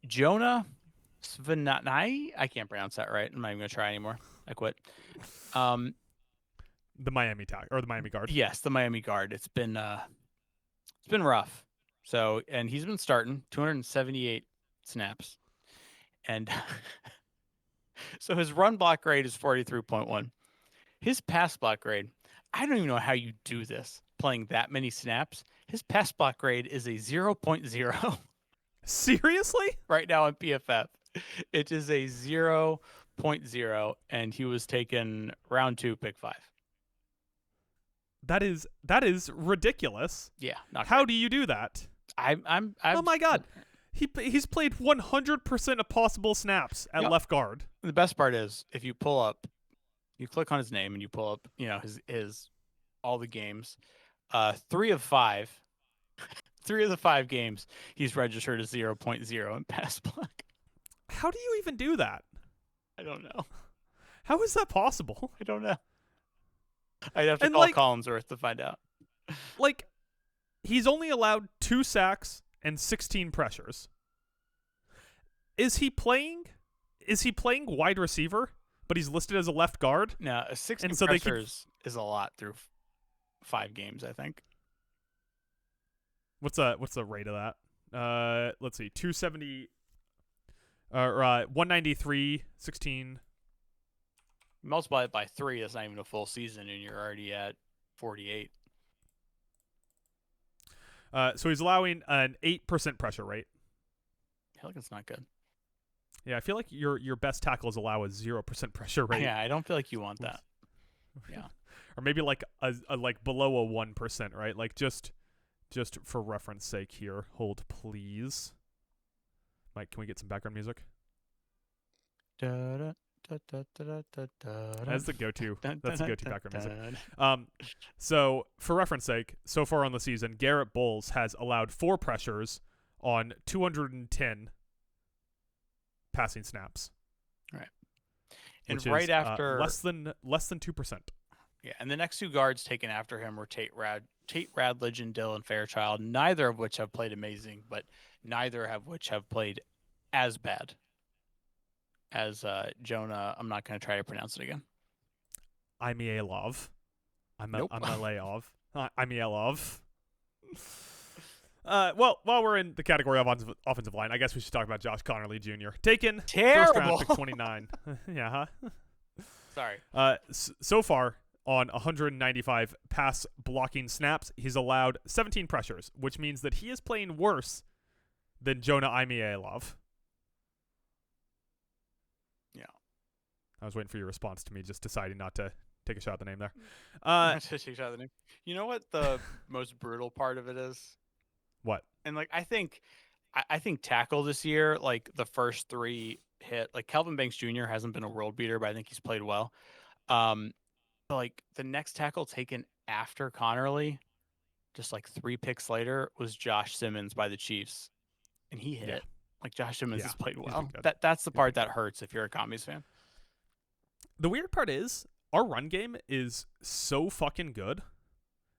Jonah Svenai, I can't pronounce that right. I'm not even gonna try anymore. I quit.
The Miami the Miami guard.
Yes, the Miami guard. It's been rough. So, and he's been starting 278 snaps, And so his run block grade is 43.1. His pass block grade, I don't even know how you do this playing that many snaps. His pass block grade is a 0.0
Seriously?
right now on PFF. It is a 0.0, and he was taken round 2, pick 5.
That is ridiculous.
Yeah, not
How
great.
do you do that?
I'm
Oh my God. He's played 100% of possible snaps at
Yep.
left guard.
The best part is if you pull up, you click on his name and you pull up, his all the games. 3 of 5, 3 of the 5 games he's registered as 0.0 in pass block.
How do you even do that?
I don't know.
How is that possible?
I don't know. I'd have to
And,
call
like-
Collinsworth to find out.
Like, he's only allowed 2 sacks and 16 pressures. Is he playing wide receiver, but he's listed as a left guard?
No, 60
And so they keep-
pressures is a lot through 5 games, I think.
What's the rate of that? Let's see. 270 193, 16.
Multiply it by 3, that's not even a full season, and you're already at 48.
So he's allowing an 8% pressure rate.
I feel like it's not good.
Yeah, I feel like your best tackles allow a 0% pressure rate.
Yeah, I don't feel like you want that. Yeah.
Or maybe like a like below a 1%, right? Like just for reference sake here. Hold please. Mike, can we get some background music? That's the go-to. That's the go-to background music. So for reference sake, so far on the season, Garrett Bowles has allowed 4 pressures on 210 passing snaps.
Right. And
which
right
is,
after
less than 2%.
Yeah, and the next 2 guards taken after him were Tate Radledge and Dylan Fairchild, neither of which have played amazing, but neither of which have played as bad as Jonah. I'm not going to try to pronounce it again.
Imialov.
Nope.
Imialov. Imialov. Well, while we're in the category of offensive line, I guess we should talk about Josh Connerly Jr. Taken
Terrible.
first round pick 29. Yeah, huh?
Sorry.
So far on 195 pass blocking snaps, he's allowed 17 pressures, which means that he is playing worse than Jonah Imialov.
Yeah.
I was waiting for your response to me just deciding not to take a shot at the name there.
You know what the most brutal part of it is?
What?
And like I think tackle this year, like the first 3 hit, like Kelvin Banks Jr. hasn't been a world beater, but I think he's played well. But like the next tackle taken after Connerly, just like 3 picks later, was Josh Simmons by the Chiefs, and he hit.
Yeah.
Like Josh Simmons
Yeah,
has played
he's
well.
been good.
That's the part that hurts if you're a Commies fan.
The weird part is our run game is so fucking good,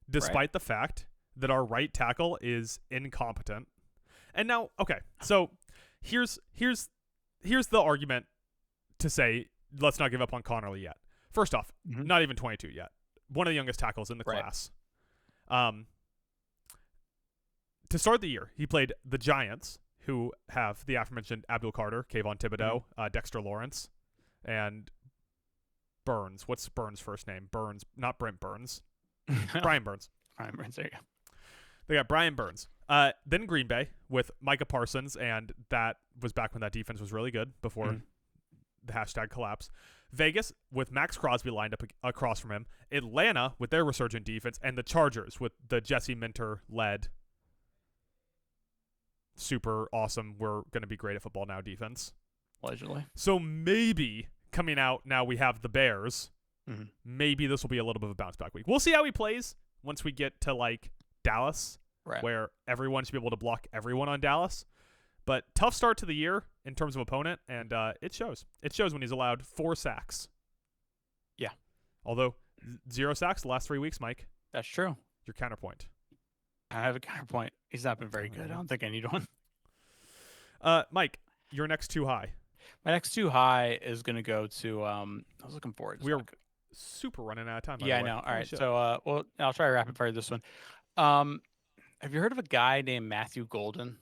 despite the fact that our right tackle is incompetent. And now, okay, so here's the argument to say let's not give up on Connerly yet. First off, not even 22 yet. One of the youngest tackles in the class. To start the year, he played the Giants, who have the aforementioned Abdul Carter, Kayvon Thibodeau, Dexter Lawrence, and Burns. What's Burns' first name? Burns, not Brent Burns. Brian Burns.
Brian Burns, there you go.
They got Brian Burns. Then Green Bay with Micah Parsons, and that was back when that defense was really good before the hashtag collapse. Vegas with Max Crosby lined up across from him. Atlanta with their resurgent defense, and the Chargers with the Jesse Minter-led super awesome, we're going to be great at football now defense.
Allegedly.
So maybe coming out now we have the Bears. Maybe this will be a little bit of a bounce back week. We'll see how he plays once we get to like Dallas, where everyone should be able to block everyone on Dallas. But tough start to the year in terms of opponent, and it shows. It shows when he's allowed 4 sacks.
Yeah.
Although 0 sacks the last 3 weeks, Mike.
That's true.
Your counterpoint.
I have a counterpoint. He's not been very good. I don't think I need one.
Mike, your next too high.
My next too high is going to go to I was looking forward.
We are super running out of time.
Yeah, I know. All right. So, well, I'll try to rapid fire this one. Have you heard of a guy named Matthew Golden?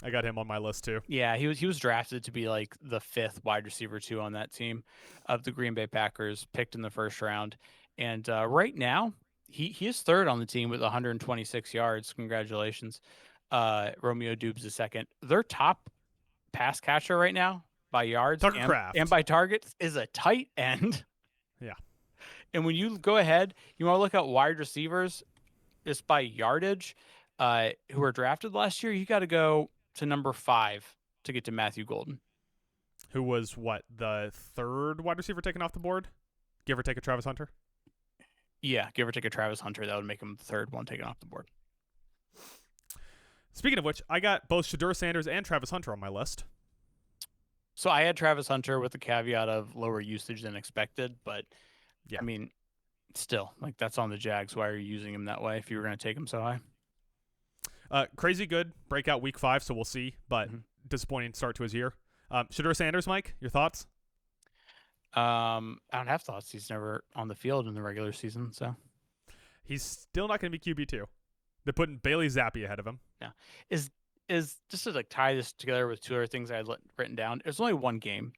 I got him on my list too.
Yeah, he was drafted to be like the 5th wide receiver 2 on that team of the Green Bay Packers, picked in the first round. And right now, he is 3rd on the team with 126 yards. Congratulations. Romeo Dubes is 2nd. Their top pass catcher right now by yards
Tucker
and
Kraft.
by targets is a tight end.
Yeah.
And when you go ahead, you want to look at wide receivers just by yardage, who were drafted last year, you got to go to number 5 to get to Matthew Golden.
Who was the 3rd wide receiver taken off the board? Give or take a Travis Hunter?
Yeah, give or take a Travis Hunter. That would make him the 3rd one taken off the board.
Speaking of which, I got both Shadur Sanders and Travis Hunter on my list.
So I had Travis Hunter with the caveat of lower usage than expected, but
yeah.
I mean, still, like, that's on the Jags. Why are you using him that way if you were going to take him so high?
Crazy good breakout week 5, so we'll see, but disappointing start to his year. Shadur Sanders, Mike, your thoughts?
I don't have thoughts. He's never on the field in the regular season, so
he's still not going to be QB2. They're putting Bailey Zappi ahead of him.
Yeah, is just to like tie this together with 2 other things I had written down. There's only one game,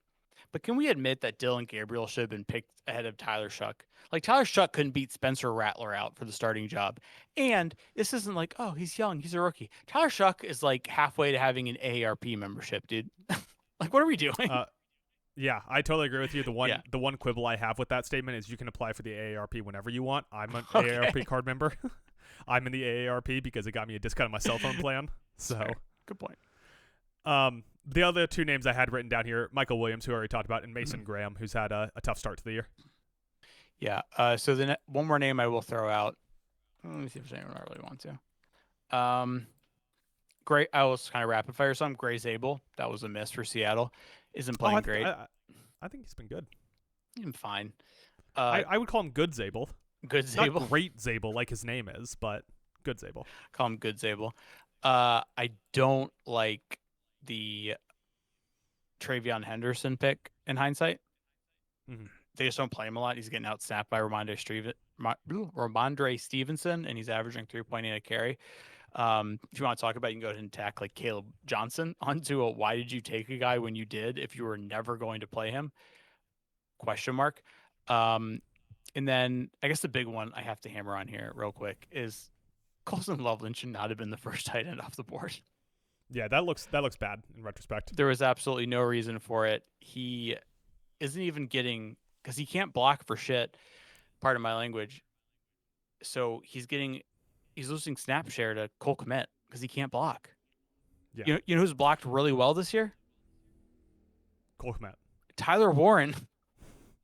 but can we admit that Dylan Gabriel should have been picked ahead of Tyler Shuck? Like, Tyler Shuck couldn't beat Spencer Rattler out for the starting job, and this isn't like, oh, he's young, he's a rookie. Tyler Shuck is like halfway to having an AARP membership, dude. Like, what are we doing?
Yeah, I totally agree with you. The one quibble I have with that statement is you can apply for the AARP whenever you want. I'm an AARP card member. I'm in the AARP because it got me a discount on my cell phone plan. So
Sorry. Good point.
The other 2 names I had written down here, Michael Williams, who I already talked about, and Mason Graham, who's had a tough start to the year.
Yeah. So then one more name I will throw out. Let me see if there's anyone I really want to. Great. I was kind of rapid fire some. Gray Zabel. That was a miss for Seattle. Isn't playing great.
I think he's been good.
He's been fine.
I would call him good Zabel.
Good Zabel.
Not great Zabel like his name is, but good Zabel.
Call him good Zabel. I don't like the Travion Henderson pick in hindsight.
Mm-hmm.
They just don't play him a lot. He's getting outsnapped by Ramondre Stevenson, and he's averaging 3.8 a carry. If you want to talk about it, you can go ahead and tack like Caleb Johnson onto a why did you take a guy when you did if you were never going to play him? ? And then I guess the big one I have to hammer on here real quick is Colson Loveland should not have been the first tight end off the board.
Yeah, that looks bad in retrospect.
There was absolutely no reason for it. He isn't even getting, because he can't block for shit, pardon my language. So he's losing snap share to Cole Kmet because he can't block.
Yeah.
You know who's blocked really well this year?
Cole Kmet.
Tyler Warren,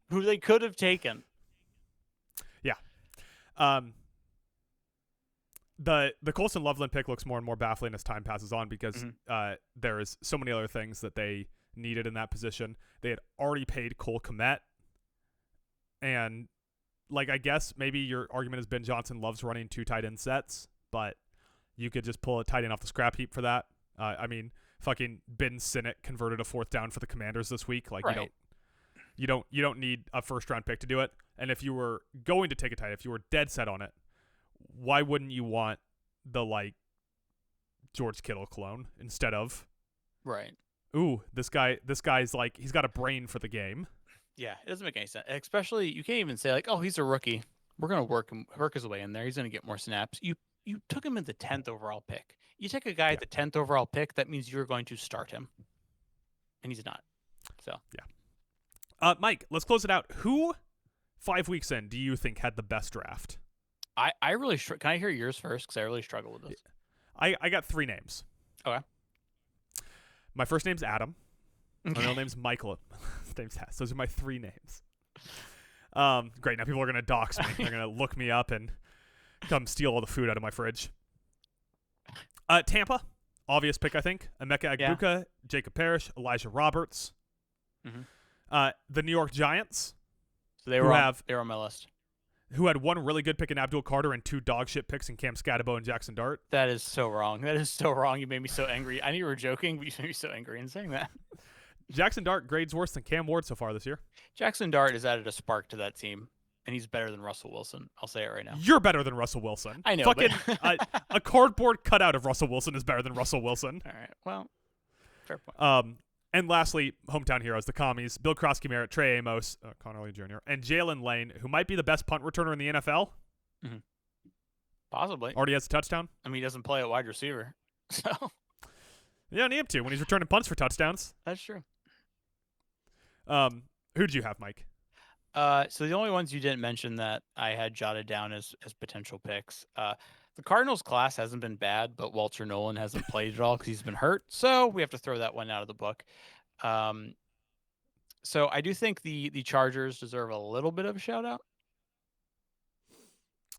who they could have taken.
Yeah. The Colson Loveland pick looks more and more baffling as time passes on because there is so many other things that they needed in that position. They had already paid Cole Kmet, and like I guess maybe your argument has been Johnson loves running 2 tight end sets, but you could just pull a tight end off the scrap heap for that. I mean, fucking Ben Sinnott converted a 4th down for the Commanders this week. Like
right.
you don't need a 1st round pick to do it. And if you were going to take a tight end, if you were dead set on it, why wouldn't you want the like George Kittle clone instead of
right?
Ooh, this guy's like he's got a brain for the game.
Yeah, it doesn't make any sense. Especially you can't even say like, oh, he's a rookie. We're gonna work his way in there. He's gonna get more snaps. You took him in the 10th overall pick. You take a guy at the 10th overall pick, that means you're going to start him, and he's not. So
yeah. Mike, let's close it out. Who 5 weeks in do you think had the best draft?
I really can I hear yours first because I really struggle with this.
I got 3 names.
Okay.
My first name's Adam.
Okay.
My middle name's Michael. His name's Hess. Those are my 3 names. Great. Now people are gonna dox me. They're gonna look me up and come steal all the food out of my fridge. Tampa, obvious pick I think. Emeka Egbuka, Jacob Parrish, Elijah Roberts. The New York Giants.
So they were on my list.
Who had 1 really good pick in Abdul Carter and 2 dog shit picks in Cam Scatabo and Jackson Dart.
That is so wrong. That is so wrong. You made me so angry. I knew you were joking, but you made me so angry in saying that.
Jackson Dart grades worse than Cam Ward so far this year.
Jackson Dart has added a spark to that team. and he's better than Russell Wilson. I'll say it right now.
You're better than Russell Wilson.
I know.
Fucking
But
a cardboard cutout of Russell Wilson is better than Russell Wilson.
all right. Well, fair point.
And lastly, hometown heroes, the commies, Bill Krosky Merritt, Trey Amos, Connolly Jr., and Jalen Lane, who might be the best punt returner in the NFL.
Mm-hmm. Possibly.
Already has a touchdown.
I mean, he doesn't play at wide receiver, so
You don't need him to when he's returning punts for touchdowns.
that's true.
Who'd you have, Mike?
So the only ones you didn't mention that I had jotted down as potential picks. The Cardinals class hasn't been bad, but Walter Nolan hasn't played at all because he's been hurt. So we have to throw that one out of the book. So I do think the Chargers deserve a little bit of a shout out.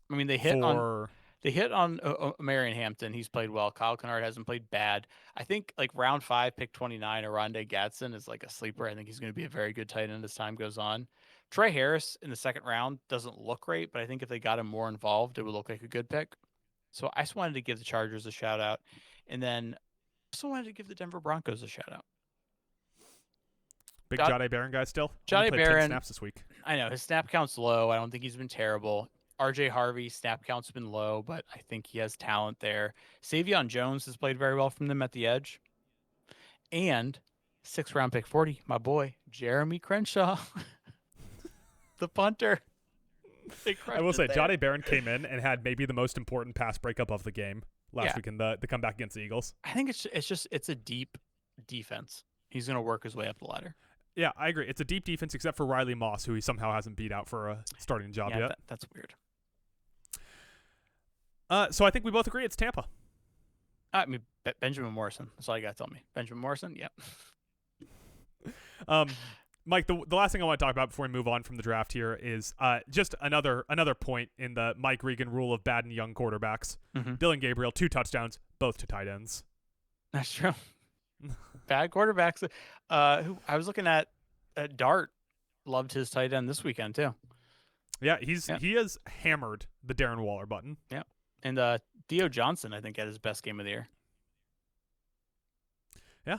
I mean, they hit on Marion Hampton. He's played well. Kyle Kennard hasn't played bad. I think like round 5, pick 29, Aronde Gadsden is like a sleeper. I think he's going to be a very good tight end as time goes on. Trey Harris in the second round doesn't look great, but I think if they got him more involved, it would look like a good pick. So I just wanted to give the Chargers a shout out. And then I also wanted to give the Denver Broncos a shout out.
Big Jahdae Barron guy still?
Jahdae
Only played 10
Barron
snaps this week.
I know his snap count's low. I don't think he's been terrible. RJ Harvey snap count's been low, but I think he has talent there. Savion Jones has played very well from them at the edge. And 6th round pick 40, my boy, Jeremy Crenshaw, the punter.
I will say, Jahdae Barron came in and had maybe the most important pass breakup of the game last week in the comeback against the Eagles.
I think it's a deep defense. He's going to work his way up the ladder.
Yeah, I agree. It's a deep defense except for Riley Moss, who he somehow hasn't beat out for a starting job yet.
That's weird.
So I think we both agree it's Tampa.
I mean, Benjamin Morrison. That's all you got to tell me. Benjamin Morrison? Yep.
Mike, the last thing I want to talk about before we move on from the draft here is just another point in the Mike Regan rule of bad and young quarterbacks.
Mm-hmm.
Dylan Gabriel, 2 touchdowns, both to tight ends.
That's true. Bad quarterbacks. Who I was looking at Dart loved his tight end this weekend too.
Yeah, he has hammered the Darren Waller button.
Yeah. And Theo Johnson, I think, had his best game of the year.
Yeah.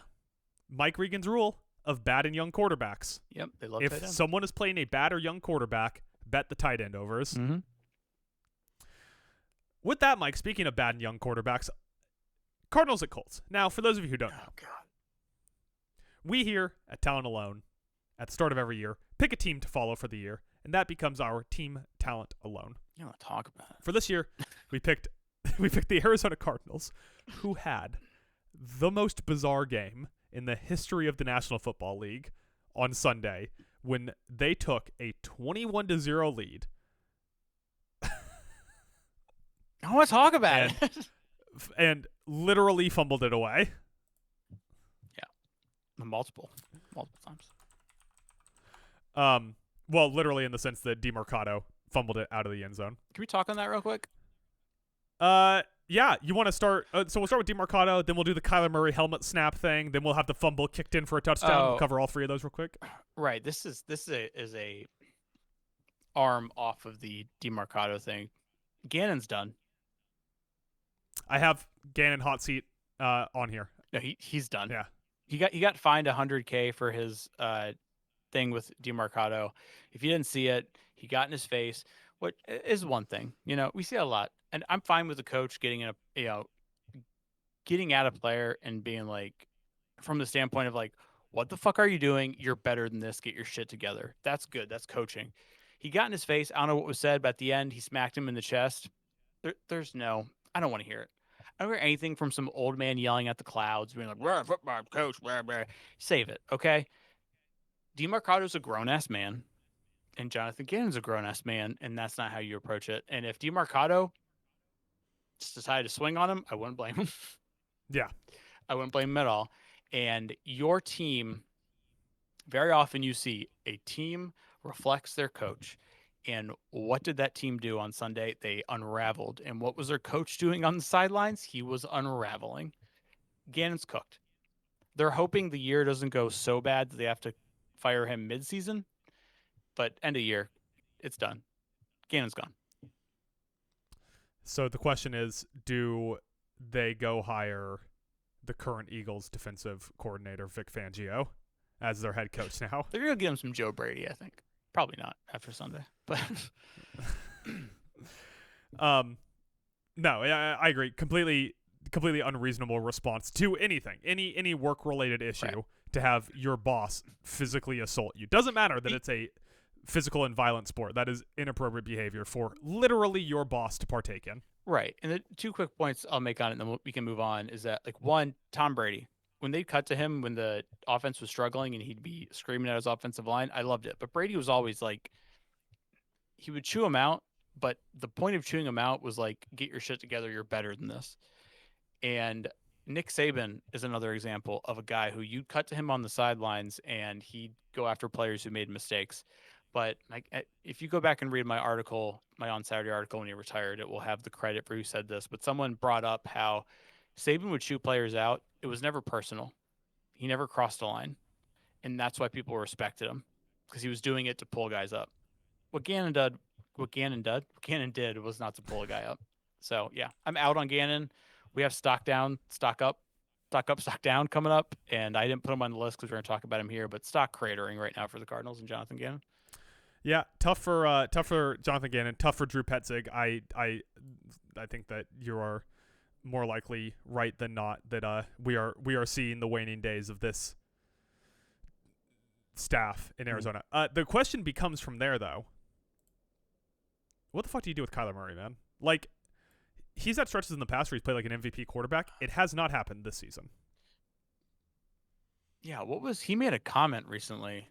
Mike Regan's rule of bad and young quarterbacks.
Yep, they love
if
tight end.
Someone is playing a bad or young quarterback, bet the tight end overs.
Mm-hmm.
With that, Mike, speaking of bad and young quarterbacks, Cardinals at Colts. Now, for those of you who don't know, we here at Talent Alone, at the start of every year, pick a team to follow for the year, and that becomes our Team Talent Alone.
You don't want to talk about it.
For this year, we picked the Arizona Cardinals, who had the most bizarre game in the history of the National Football League on Sunday when they took a 21-0 lead.
I want to talk about it.
And literally fumbled it away.
Yeah. Multiple times.
Well, literally in the sense that DeMarcado fumbled it out of the end zone.
Can we talk on that real quick?
Yeah, you want to start? So we'll start with DeMarcado, then we'll do the Kyler Murray helmet snap thing, then we'll have the fumble kicked in for a touchdown. We'll cover all 3 of those real quick.
Right. This is a arm off of the DeMarcado thing. Gannon's done.
I have Gannon hot seat on here.
No, he's done.
Yeah.
He got fined $100K for his thing with DeMarcado. If you didn't see it, he got in his face. What is one thing, we see a lot, and I'm fine with the coach getting at a player and being like, from the standpoint of like, what the fuck are you doing? You're better than this. Get your shit together. That's good. That's coaching. He got in his face. I don't know what was said, but at the end, he smacked him in the chest. I don't want to hear it. I don't hear anything from some old man yelling at the clouds, being like, football coach, blah, blah. Save it, okay? DeMarcado's a grown-ass man, and Jonathan Gannon's a grown-ass man, and that's not how you approach it. And if DeMarcado just decided to swing on him, I wouldn't blame him.
Yeah.
I wouldn't blame him at all. And your team, very often you see a team reflects their coach. And what did that team do on Sunday? They unraveled. And what was their coach doing on the sidelines? He was unraveling. Gannon's cooked. They're hoping the year doesn't go so bad that they have to fire him midseason. But end of year, it's done. Gannon's gone.
So the question is, do they go hire the current Eagles defensive coordinator, Vic Fangio, as their head coach now?
They're going to give him some Joe Brady, I think. Probably not after Sunday, but
No, I agree. Completely unreasonable response to anything, any work related issue,
Right.
to have your boss physically assault you. Doesn't matter that it's a physical and violent sport. That is inappropriate behavior for literally your boss to partake in.
right. And the two quick points I'll make on it, and then we can move on, is that, like, one, Tom Brady, when they'd cut to him when the offense was struggling and he'd be screaming at his offensive line, I loved it. But Brady was always like, he would chew him out, but the point of chewing him out was like, get your shit together. You're better than this. And Nick Saban is another example of a guy who you'd cut to him on the sidelines and he'd go after players who made mistakes. But like, if you go back and read my article, my On Saturday article when he retired, it will have the credit for who said this. But someone brought up how Saban would chew players out. It was never personal. He never crossed a line. And that's why people respected him, because he was doing it to pull guys up. What Gannon did was not to pull a guy up. So yeah, I'm out on Gannon. We have stock down, stock up, stock down coming up, and I didn't put him on the list because we're going to talk about him here. But stock cratering right now for the Cardinals and Jonathan Gannon.
Yeah, tough for Jonathan Gannon, tough for Drew Petzig. I think that you are more likely right than not that we are seeing the waning days of this staff in Arizona. The question becomes from there, though, what the fuck do you do with Kyler Murray, man? Like, he's had stretches in the past where he's played like an MVP quarterback. It has not happened this season.
Yeah, he made a comment recently.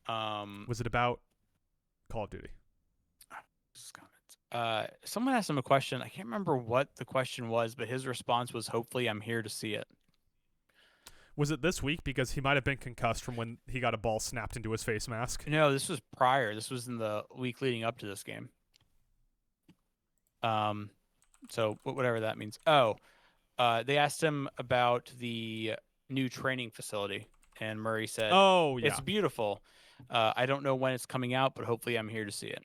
Was it about Call of Duty?
Someone asked him a question. I can't remember what the question was, but his response was, hopefully I'm here to see it.
Was it this week? Because he might have been concussed from when he got a ball snapped into his face mask.
No, this was prior. This was in the week leading up to this game. So whatever that means. They asked him about the new training facility, and Murray said,
"Oh, yeah,
it's beautiful. I don't know when it's coming out, but hopefully I'm here to see it."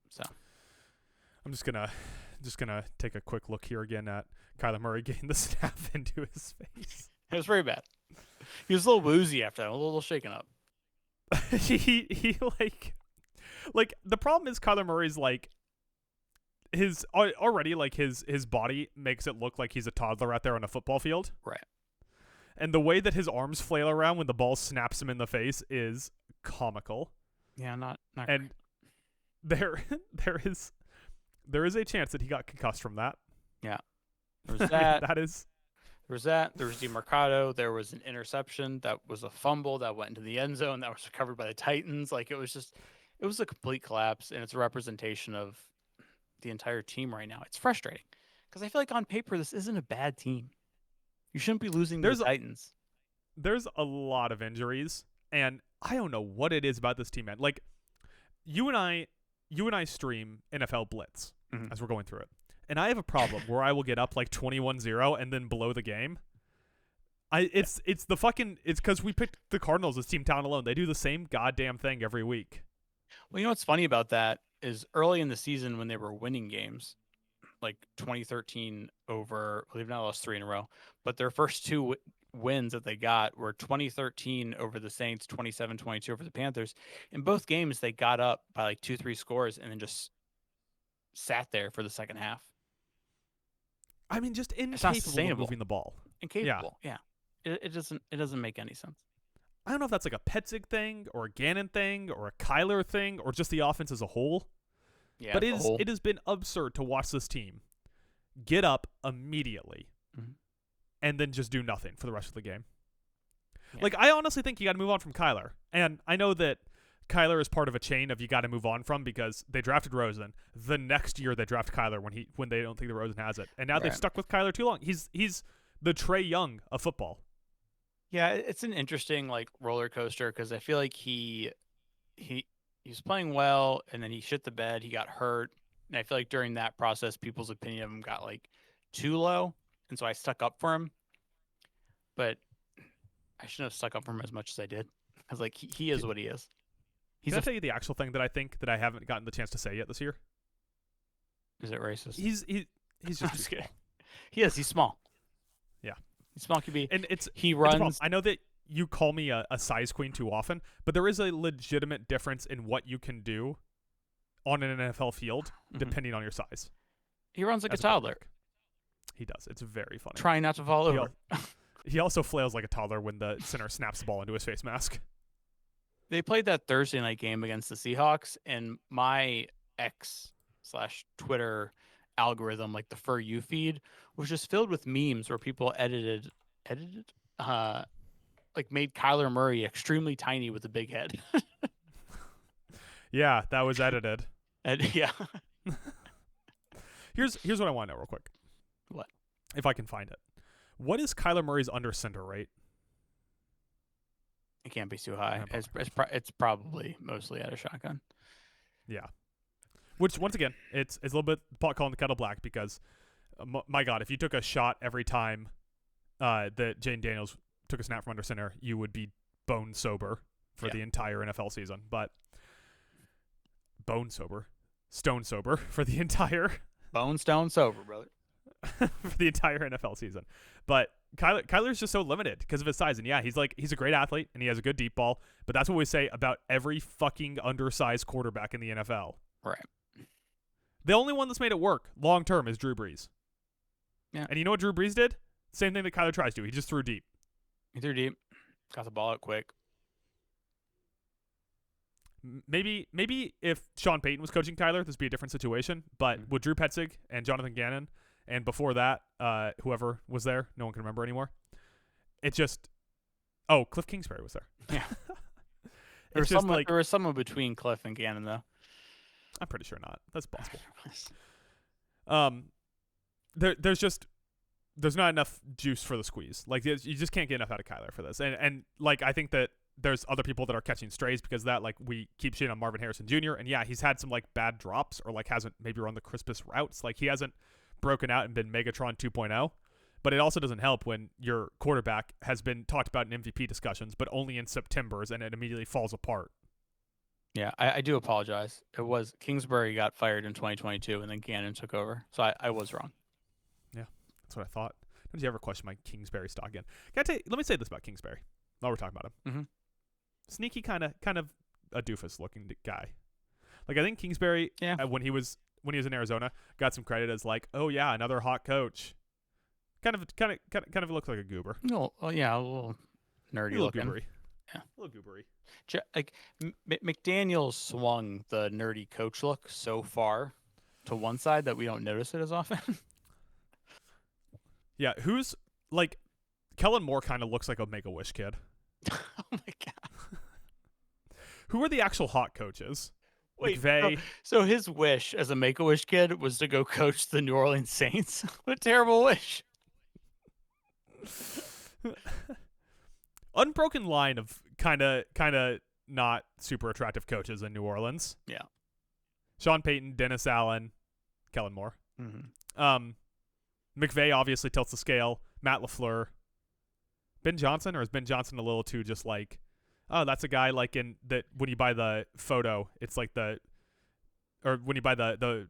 So
I'm just gonna take a quick look here again at Kyler Murray getting the snap into his face.
It was very bad. He was a little woozy after that, a little shaken up.
he like the problem is Kyler Murray's like his body makes it look like he's a toddler out there on a football field.
Right.
And the way that his arms flail around when the ball snaps him in the face is comical.
Yeah, not
and
great.
there is a chance that he got concussed from that.
Yeah. There was that.
There was that.
There was DeMarcado. There was an interception. That was a fumble that went into the end zone. That was recovered by the Titans. Like, it was a complete collapse, and it's a representation of the entire team right now. It's frustrating because I feel like on paper this isn't a bad team. You shouldn't be losing to the Titans.
There's a lot of injuries, and I don't know what it is about this team, man. Like, you and I stream NFL Blitz as we're going through it. And I have a problem where I will get up like 21-0 and then blow the game. It's because we picked the Cardinals as team talent alone. They do the same goddamn thing every week.
Well, you know what's funny about that is early in the season when they were winning games, like 2013 over, well, they've now lost 3 in a row, but their first 2 wins that they got were 2013 over the Saints, 27-22 over the Panthers. In both games, they got up by like 2-3 scores and then just sat there for the second half.
I mean, just incapable of moving the ball.
Incapable, yeah. It doesn't make any sense.
I don't know if that's like a Petzig thing or a Gannon thing or a Kyler thing or just the offense as a whole.
Yeah,
but it has been absurd to watch this team get up immediately and then just do nothing for the rest of the game. Yeah. Like, I honestly think you got to move on from Kyler. And I know that Kyler is part of a chain of you got to move on from because they drafted Rosen. The next year they draft Kyler when they don't think the Rosen has it. And now they've stuck with Kyler too long. He's the Trae Young of football.
Yeah, it's an interesting like roller coaster because I feel like he was playing well and then he shit the bed. He got hurt, and I feel like during that process, people's opinion of him got like too low, and so I stuck up for him. But I shouldn't have stuck up for him as much as I did because like he is what he is.
Can I tell you the actual thing that I think that I haven't gotten the chance to say yet this year?
Is it racist?
He's just
kidding. He is. He's small.
Yeah,
he's small QB,
and he
runs.
I know that you call me a size queen too often, but there is a legitimate difference in what you can do on an NFL field depending on your size.
He runs like a
as
toddler.
quarterback. He does. It's very funny.
Trying not to fall over.
He also flails like a toddler when the center snaps the ball into his face mask.
They played that Thursday night game against the Seahawks, and my X/Twitter algorithm, like the For You feed, was just filled with memes where people edited, like made Kyler Murray extremely tiny with a big head.
Yeah, that was edited.
And yeah.
Here's what I want to know real quick.
What?
If I can find it. What is Kyler Murray's under center rate?
It can't be too high. It's probably mostly out of shotgun.
Yeah. Which, once again, it's a little bit pot calling the kettle black because, my God, if you took a shot every time that Jane Daniels took a snap from under center, you would be bone sober for the entire NFL season. But bone sober, stone sober for the entire
bone stone sober, brother.
For the entire NFL season. But Kyler's just so limited because of his size. And yeah, he's a great athlete and he has a good deep ball, but that's what we say about every fucking undersized quarterback in the NFL.
Right.
The only one that's made it work long term is Drew Brees.
Yeah.
And you know what Drew Brees did? Same thing that Kyler tries to do. He just threw deep.
He threw deep. Got the ball out quick.
Maybe if Sean Payton was coaching Kyler, this would be a different situation. But with Drew Petzig and Jonathan Gannon, and before that, whoever was there, no one can remember anymore. It just, Cliff Kingsbury was there.
Yeah. There was someone between Cliff and Gannon, though.
I'm pretty sure not. That's possible. There's not enough juice for the squeeze. Like, you just can't get enough out of Kyler for this. And like, I think that there's other people that are catching strays because of that. Like, we keep shitting on Marvin Harrison Jr. And yeah, he's had some like bad drops or like hasn't maybe run the crispest routes. Like, he hasn't broken out and been Megatron 2.0. But it also doesn't help when your quarterback has been talked about in MVP discussions, but only in September's, and it immediately falls apart.
Yeah, I do apologize. It was Kingsbury got fired in 2022, and then Gannon took over. So I was wrong.
Yeah, that's what I thought. Don't you ever question my Kingsbury stock again? Let me say this about Kingsbury while we're talking about him.
Mm-hmm.
Sneaky kind of a doofus looking guy. Like, I think Kingsbury, when he was in Arizona, got some credit as like, oh yeah, another hot coach. Kind of looks like a goober.
No, a little nerdy looking.
Goobery.
Yeah,
a little goobery.
Like McDaniels swung the nerdy coach look so far to one side that we don't notice it as often.
Yeah, who's like Kellen Moore kind of looks like a Make-A-Wish kid.
Oh my god.
Who are the actual hot coaches?
Wait,
McVay.
So his wish as a Make-A-Wish kid was to go coach the New Orleans Saints? What a terrible wish.
Unbroken line of kind of not super attractive coaches in New Orleans.
Yeah.
Sean Payton, Dennis Allen, Kellen Moore.
Mm-hmm.
McVay obviously tilts the scale. Matt LaFleur. Ben Johnson, or is Ben Johnson a little too just like, oh, that's a guy like in that when you buy the photo, it's like or when you buy the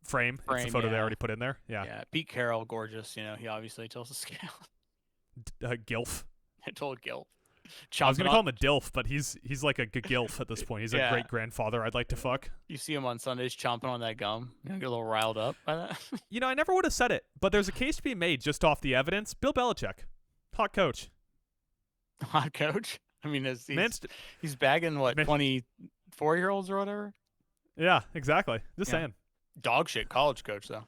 frame, it's the photo they already put in there. Yeah.
Yeah. Pete Carroll, gorgeous. He obviously tilts the scale.
Gilf.
I told Gilf.
I was going to call him a DILF, but he's like a GILF at this point. He's a great-grandfather I'd like to fuck.
You see him on Sundays chomping on that gum. You get a little riled up by that.
I never would have said it, but there's a case to be made just off the evidence. Bill Belichick. Hot coach.
Hot coach? I mean, he's bagging, 24-year-olds or whatever?
Yeah, exactly. Just saying.
Dog shit college coach, though.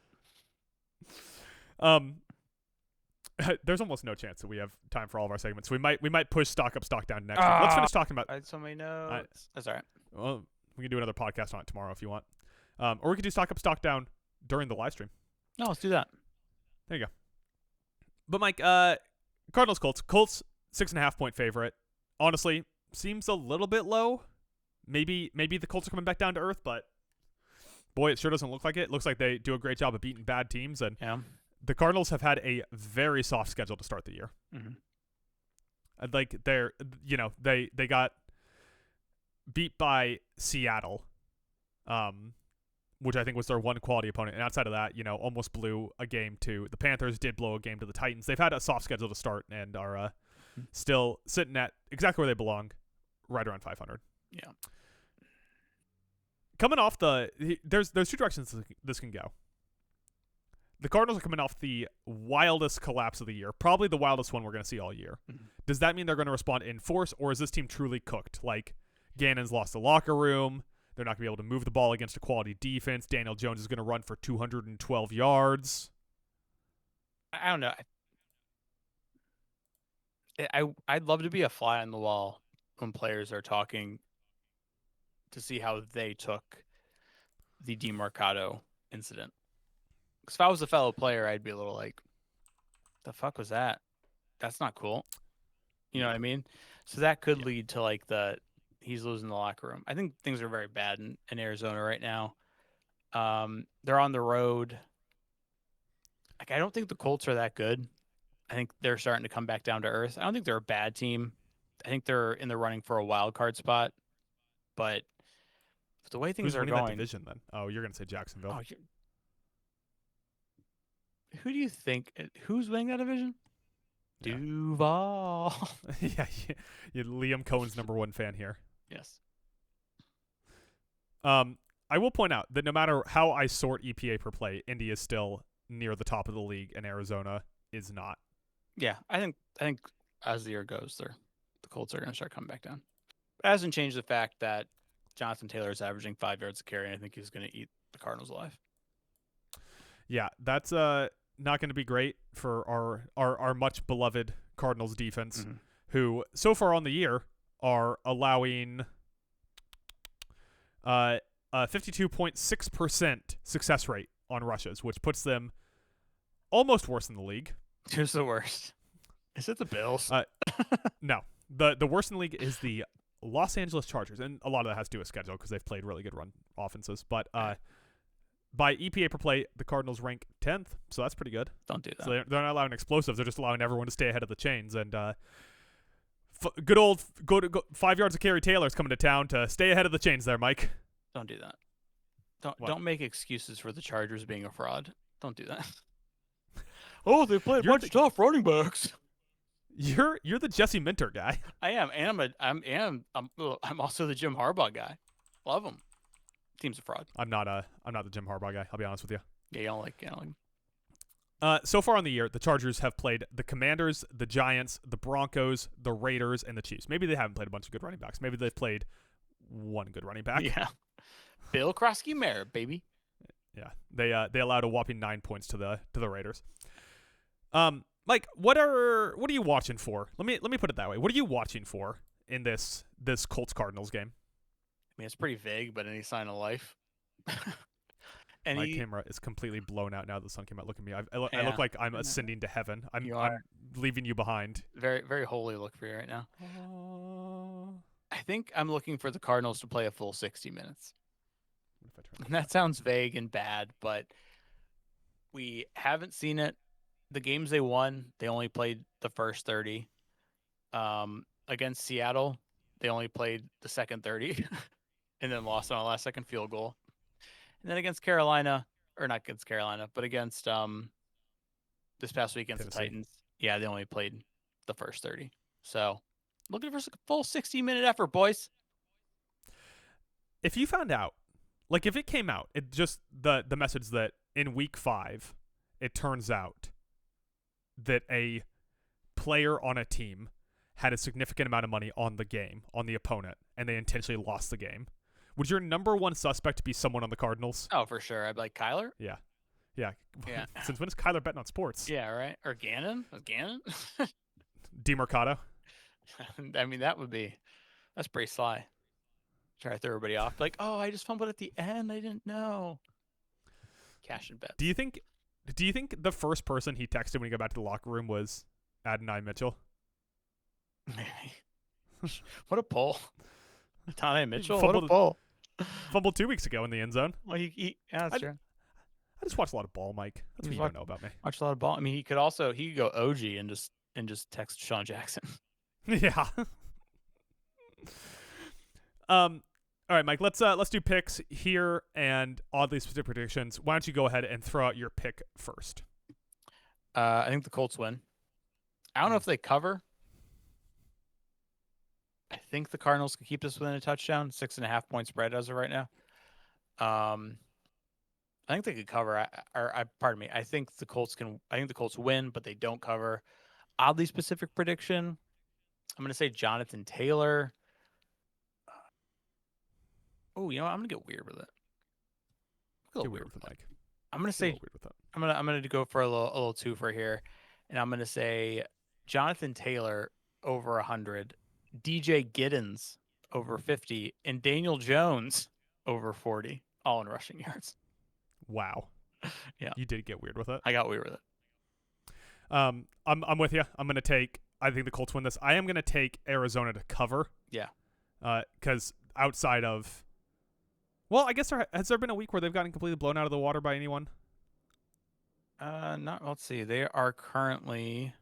There's almost no chance that we have time for all of our segments. We might push stock up, stock down next week. Let's finish talking about.
I had so many notes. That's all right.
Well, we can do another podcast on it tomorrow if you want, or we could do stock up, stock down during the live stream.
No, let's do that.
There you go. But Mike, Cardinals Colts 6.5-point favorite. Honestly, seems a little bit low. Maybe the Colts are coming back down to earth, but boy, it sure doesn't look like it. It looks like they do a great job of beating bad teams, and the Cardinals have had a very soft schedule to start the year. Mm-hmm. Like they got beat by Seattle, which I think was their one quality opponent, and outside of that, almost blew a game to the Panthers. Did blow a game to the Titans. They've had a soft schedule to start, and are still sitting at exactly where they belong, right around 500.
Yeah.
Coming off there's two directions this can go. The Cardinals are coming off the wildest collapse of the year, probably the wildest one we're going to see all year.
Mm-hmm.
Does that mean they're going to respond in force, or is this team truly cooked? Like, Gannon's lost the locker room. They're not going to be able to move the ball against a quality defense. Daniel Jones is going to run for 212 yards.
I don't know. I'd love to be a fly on the wall when players are talking to see how they took the DeMarcado incident. Because if I was a fellow player, I'd be a little like, the fuck was that? That's not cool. You know what I mean? So that could lead to like he's losing the locker room. I think things are very bad in Arizona right now. They're on the road. Like, I don't think the Colts are that good. I think they're starting to come back down to earth. I don't think they're a bad team. I think they're in the running for a wild card spot. But the way things
Who's
are
winning
going,
that division then? Oh, you're going to say Jacksonville.
Oh, who do you think? Who's winning that division?
Yeah.
Duval.
yeah, Liam Cohen's #1 fan here.
Yes.
I will point out that no matter how I sort EPA per play, Indy is still near the top of the league, and Arizona is not.
Yeah, I think as the year goes, the Colts are going to start coming back down. It hasn't changed the fact that Jonathan Taylor is averaging 5 yards a carry, and I think he's going to eat the Cardinals alive.
Yeah, that's not going to be great for our much beloved Cardinals defense, who so far on the year are allowing a 52.6% success rate on rushes, which puts them almost worse in the league.
Who's the worst? Is it the Bills?
No. The worst in the league is the Los Angeles Chargers, and a lot of that has to do with schedule because they've played really good run offenses. But by EPA per play, the Cardinals rank 10th, so that's pretty good.
Don't do that.
So they're not allowing explosives; they're just allowing everyone to stay ahead of the chains. And good old go 5 yards of carry Taylor's coming to town to stay ahead of the chains there, Mike.
Don't do that. Don't make excuses for the Chargers being a fraud. Don't do that. Oh, they played a bunch of tough running backs.
You're the Jesse Minter guy.
I am, and I'm also the Jim Harbaugh guy. Love him. Team's a fraud.
I'm not the Jim Harbaugh guy. I'll be honest with you.
Yeah, you don't like him.
So far on the year, the Chargers have played the Commanders, the Giants, the Broncos, the Raiders, and the Chiefs. Maybe they haven't played a bunch of good running backs. Maybe they've played one good running back.
Yeah. Bill Krosky-Mayer, baby.
Yeah, they allowed a whopping 9 points to the Raiders. Mike, what are you watching for? Let me put it that way. What are you watching for in this Colts Cardinals game?
I mean, it's pretty vague, but any sign of life.
My camera is completely blown out now that the sun came out. Look at me. I look like I'm ascending to heaven. I'm leaving you behind.
Very, very holy look for you right now. I think I'm looking for the Cardinals to play a full 60 minutes. And that sounds vague and bad, but we haven't seen it. The games they won, they only played the first 30. Against Seattle, they only played the second 30 and then lost on a last-second field goal. And then against Carolina, or not against Carolina, but against this past week against the Titans, yeah, they only played the first 30. So looking for a full 60-minute effort, boys.
If you found out, like if it came out, it just the message that in week 5, it turns out that a player on a team had a significant amount of money on the game, on the opponent, and they intentionally lost the game, would your #1 suspect be someone on the Cardinals?
Oh, for sure. I'd be like, Kyler?
Yeah. Since when is Kyler betting on sports?
Yeah, right. Or Gannon? Gannon?
DeMarcado?
I mean, that's pretty sly. Try to throw everybody off. Like, oh, I just fumbled at the end. I didn't know. Cash and bets.
Do you think the first person he texted when he got back to the locker room was Adonai Mitchell?
Maybe. What a pull. Adonai Mitchell? What a pull.
Fumbled 2 weeks ago in the end zone.
Well, yeah, that's true.
I just watch a lot of ball, Mike. That's what you don't know about me.
Watch a lot of ball. I mean, he could go OG and just text Sean Jackson.
Yeah. All right, Mike. Let's do picks here and oddly specific predictions. Why don't you go ahead and throw out your pick first?
I think the Colts win. I don't know if they cover. I think the Cardinals can keep this within a touchdown. 6.5 point spread as of right now. I think they could cover. Pardon me. I think the Colts can. I think the Colts win, but they don't cover. Oddly specific prediction. I'm going to say Jonathan Taylor. Oh, you know what? I'm going to get weird with it.
Get weird with it, Mike.
I'm going to say
weird with it.
I'm going to go for a little twofer here, and I'm going to say Jonathan Taylor over 100, DJ Giddens over 50, and Daniel Jones over 40, all in rushing yards.
Wow.
Yeah.
You did get weird with it.
I got weird with it.
I'm with you. I'm gonna take. I think the Colts win this. I am gonna take Arizona to cover.
Yeah.
Because outside of, well, I guess has there been a week where they've gotten completely blown out of the water by anyone?
Not. Let's see. They are currently.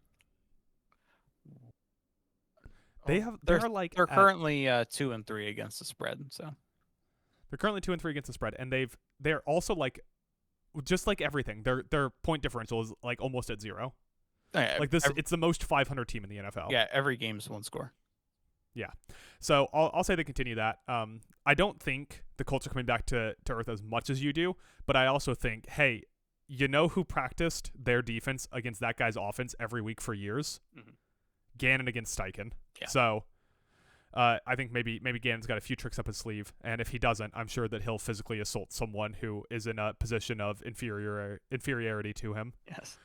They're
currently 2-3 against the spread. So
they're currently 2-3 against the spread, and they're also like, just like everything, their point differential is like almost at 0. Like this, it's the most 500 team in the NFL.
Yeah, every game's one score.
Yeah, so I'll say they continue that. I don't think the Colts are coming back to earth as much as you do, but I also think, hey, you know who practiced their defense against that guy's offense every week for years? Mm-hmm. Gannon against Steichen. Yeah. So I think maybe Gannon's got a few tricks up his sleeve, and if he doesn't, I'm sure that he'll physically assault someone who is in a position of inferiority to him.
Yes.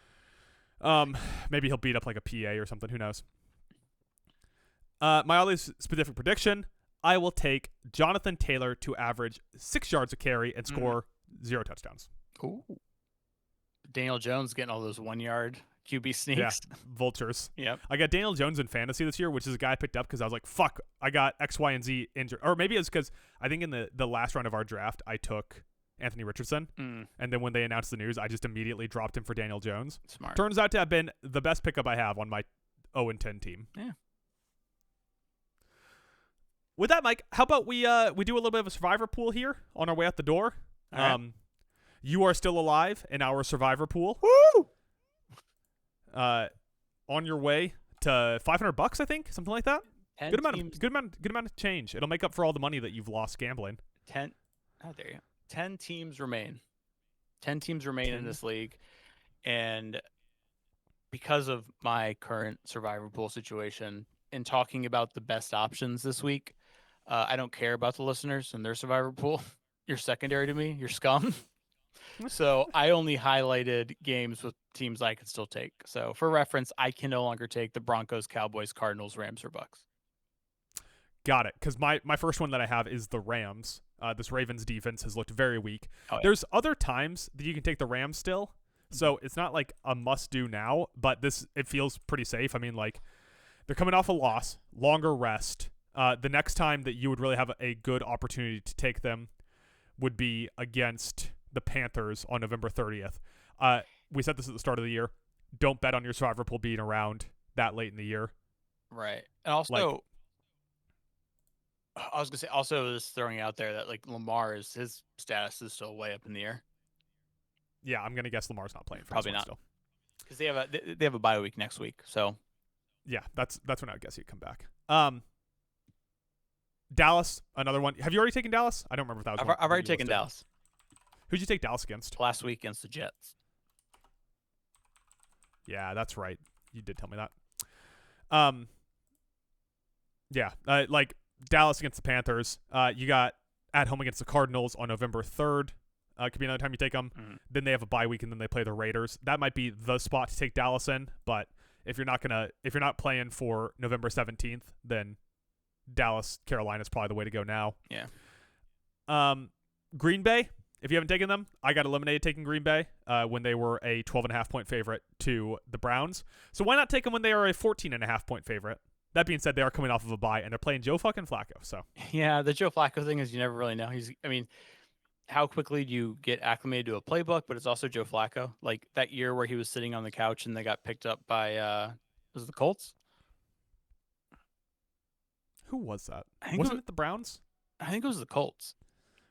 Maybe he'll beat up like a PA or something. Who knows? My oddly specific prediction: I will take Jonathan Taylor to average 6 yards a carry and score 0 touchdowns.
Ooh. Daniel Jones getting all those 1 yard QB sneaks.
Yeah, vultures.
Yep.
I got Daniel Jones in fantasy this year, which is a guy I picked up because I was like, fuck, I got X, Y, and Z injured. Or maybe it's because I think in the last round of our draft, I took Anthony Richardson. And then when they announced the news, I just immediately dropped him for Daniel Jones.
Smart.
Turns out to have been the best pickup I have on my 0-10 team.
Yeah.
With that, Mike, how about we do a little bit of a survivor pool here on our way out the door?
All right.
You are still alive in our survivor pool.
Woo!
On your way to $500, I think, something like that. Good amount of change. It'll make up for all the money that you've lost gambling.
10. Oh, there you go. 10 teams remain. 10 teams remain in this league, and because of my current survivor pool situation, in talking about the best options this week, I don't care about the listeners and their survivor pool. You're secondary to me. You're scum. So I only highlighted games with teams I could still take. So for reference, I can no longer take the Broncos, Cowboys, Cardinals, Rams, or Bucks.
Got it. Because my first one that I have is the Rams. This Ravens defense has looked very weak.
Oh, yeah.
There's other times that you can take the Rams still. So it's not like a must-do now, but it feels pretty safe. I mean, like, they're coming off a loss, longer rest. The next time that you would really have a good opportunity to take them would be against the Panthers on November 30th. We said this at the start of the year. Don't bet on your survivor pool being around that late in the year.
Right. And also, I was going to say, also just throwing out there that, like, his status is still way up in the air.
Yeah, I'm going to guess Lamar's not playing for
Probably not.
Still.
Because they have a bye week next week. So
yeah, that's when I would guess he'd come back. Dallas, another one. Have you already taken Dallas? I don't remember if that was
I've already taken Dallas.
Who'd you take Dallas against?
Last week against the Jets.
Yeah, that's right. You did tell me that. Yeah, like Dallas against the Panthers. You got at home against the Cardinals on November 3rd. Could be another time you take them. Mm-hmm. Then they have a bye week and then they play the Raiders. That might be the spot to take Dallas in, but if you're not playing for November 17th, then Dallas, Carolina is probably the way to go now.
Yeah.
Green Bay, if you haven't taken them, I got eliminated taking Green Bay when they were a 12.5 point favorite to the Browns. So why not take them when they are a 14.5 point favorite? That being said, they are coming off of a bye and they're playing Joe fucking Flacco. So
yeah, the Joe Flacco thing is you never really know. How quickly do you get acclimated to a playbook? But it's also Joe Flacco. Like that year where he was sitting on the couch and they got picked up by was it the Colts?
Who was that? Wasn't it the Browns?
I think it was the Colts.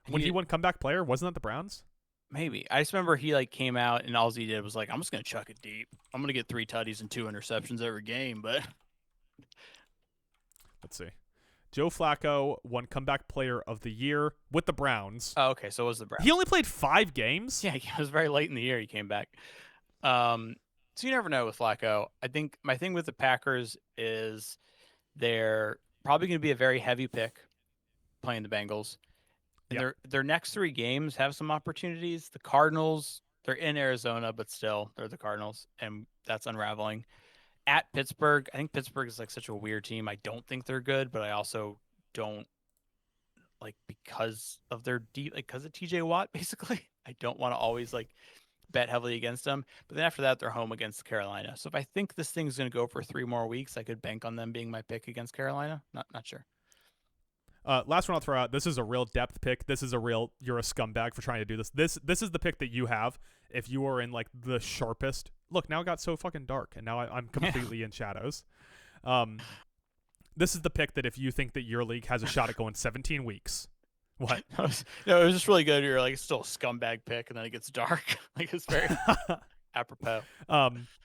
When he won comeback player, wasn't that the Browns?
Maybe. I just remember he came out and all he did was like, I'm just gonna chuck it deep. I'm gonna get 3 tutties and 2 interceptions every game. But
let's see. Joe Flacco won Comeback Player of the Year with the Browns.
Oh, okay, so it was the Browns.
He only played 5 games?
Yeah, it was very late in the year he came back. So you never know with Flacco. I think my thing with the Packers is they're probably going to be a very heavy pick playing the Bengals. And their next 3 games have some opportunities. The Cardinals, they're in Arizona, but still, they're the Cardinals, and that's unraveling. At Pittsburgh, I think Pittsburgh is like such a weird team. I don't think they're good, but I also don't like because of their because of TJ Watt, basically. I don't want to always like bet heavily against them. But then after that, they're home against Carolina. So if I think this thing's going to go for 3 more weeks, I could bank on them being my pick against Carolina. Not sure.
Last one I'll throw out. This is a real depth pick. This is a real, you're a scumbag for trying to do this. This is the pick that you have if you are in like the sharpest. Look, now it got so fucking dark, and now I'm completely in shadows. This is the pick that if you think that your league has a shot at going 17 weeks. What?
No, it was just really good. You're like, it's still a scumbag pick, and then it gets dark. Like it's very apropos.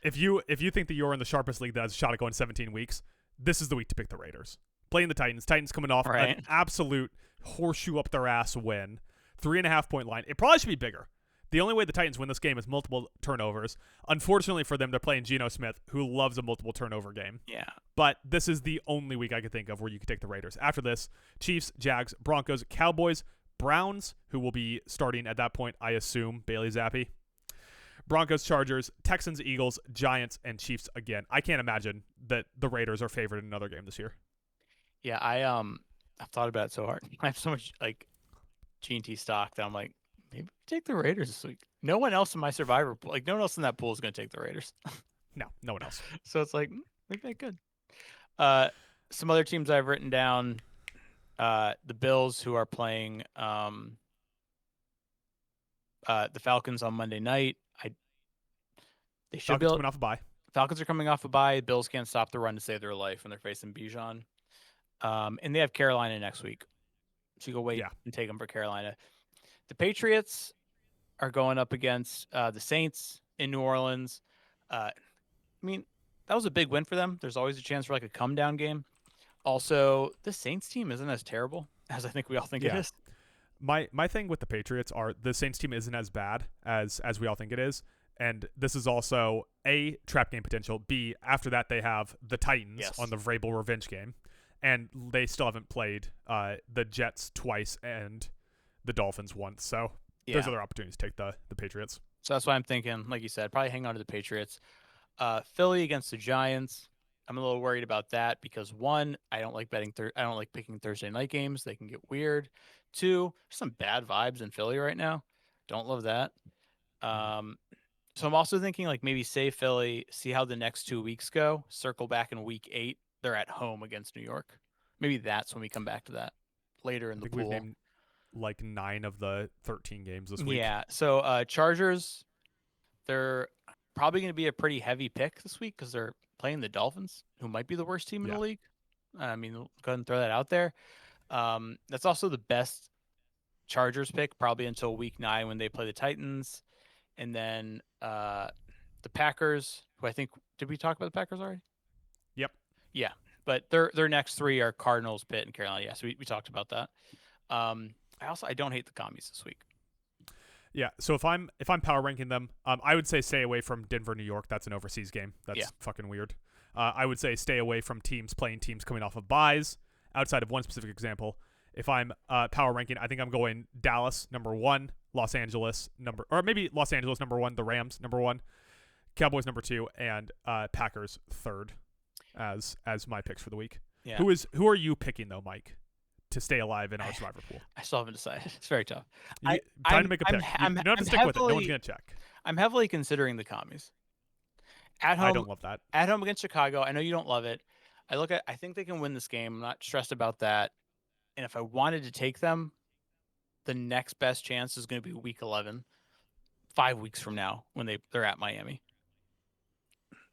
If you think that you're in the sharpest league that has a shot at going 17 weeks, this is the week to pick the Raiders. Playing the Titans. Titans coming off an absolute horseshoe up their ass win. 3.5 point line. It probably should be bigger. The only way the Titans win this game is multiple turnovers. Unfortunately for them, they're playing Geno Smith, who loves a multiple turnover game.
Yeah.
But this is the only week I could think of where you could take the Raiders. After this, Chiefs, Jags, Broncos, Cowboys, Browns, who will be starting at that point, I assume, Bailey Zappi. Broncos, Chargers, Texans, Eagles, Giants, and Chiefs again. I can't imagine that the Raiders are favored in another game this year.
Yeah, I've thought about it so hard. I have so much like G&T stock that I'm like, maybe take the Raiders this week. No one else in my survivor pool, like no one else in that pool is going to take the Raiders.
No one else.
So it's like maybe I could. Some other teams I've written down, the Bills who are playing the Falcons on Monday night. They should be
coming off a bye.
Falcons are coming off a bye. Bills can't stop the run to save their life when they're facing Bijan. And they have Carolina next week. So you go wait and take them for Carolina. The Patriots are going up against the Saints in New Orleans. I mean, that was a big win for them. There's always a chance for like a come down game. Also, the Saints team isn't as terrible as I think we all think it is.
My thing with the Patriots are the Saints team isn't as bad as we all think it is. And this is also A, trap game potential. B, after that they have the Titans on the Vrabel revenge game. And they still haven't played the Jets twice and the Dolphins once. So there's other opportunities to take the Patriots.
So that's why I'm thinking, like you said, probably hang on to the Patriots. Philly against the Giants. I'm a little worried about that because 1, I don't like betting. I don't like picking Thursday night games. They can get weird. 2, there's some bad vibes in Philly right now. Don't love that. So I'm also thinking like maybe save Philly, see how the next 2 weeks go. Circle back in week 8. They're at home against New York. Maybe that's when we come back to that later in the pool.
We've named like 9 of the 13 games this week.
Yeah. So Chargers, they're probably going to be a pretty heavy pick this week because they're playing the Dolphins, who might be the worst team in the league. I mean, go ahead and throw that out there. That's also the best Chargers pick, probably until week 9 when they play the Titans. And then the Packers, who I think, did we talk about the Packers already?
Yep.
Yeah. But their next 3 are Cardinals, Pitt, and Carolina. Yeah, so we talked about that. I don't hate the commies this week.
Yeah, so if I'm power ranking them, I would say stay away from Denver, New York. That's an overseas game. That's fucking weird. I would say stay away from teams playing teams coming off of byes. Outside of one specific example, if I'm power ranking, I think I'm going Dallas number 1, Los Angeles number 1, the Rams number 1, Cowboys number 2, and Packers 3rd as my picks for the week.
Yeah.
Who are you picking though, Mike, to stay alive in our survivor pool?
I still haven't decided. It's very tough.
Time to make a pick. You don't have to stick with it. No one's gonna check.
I'm heavily considering the commies. At home,
I don't love that.
At home against Chicago, I know you don't love it. I think they can win this game. I'm not stressed about that. And if I wanted to take them, the next best chance is going to be week 11, 5 weeks from now when they're at Miami.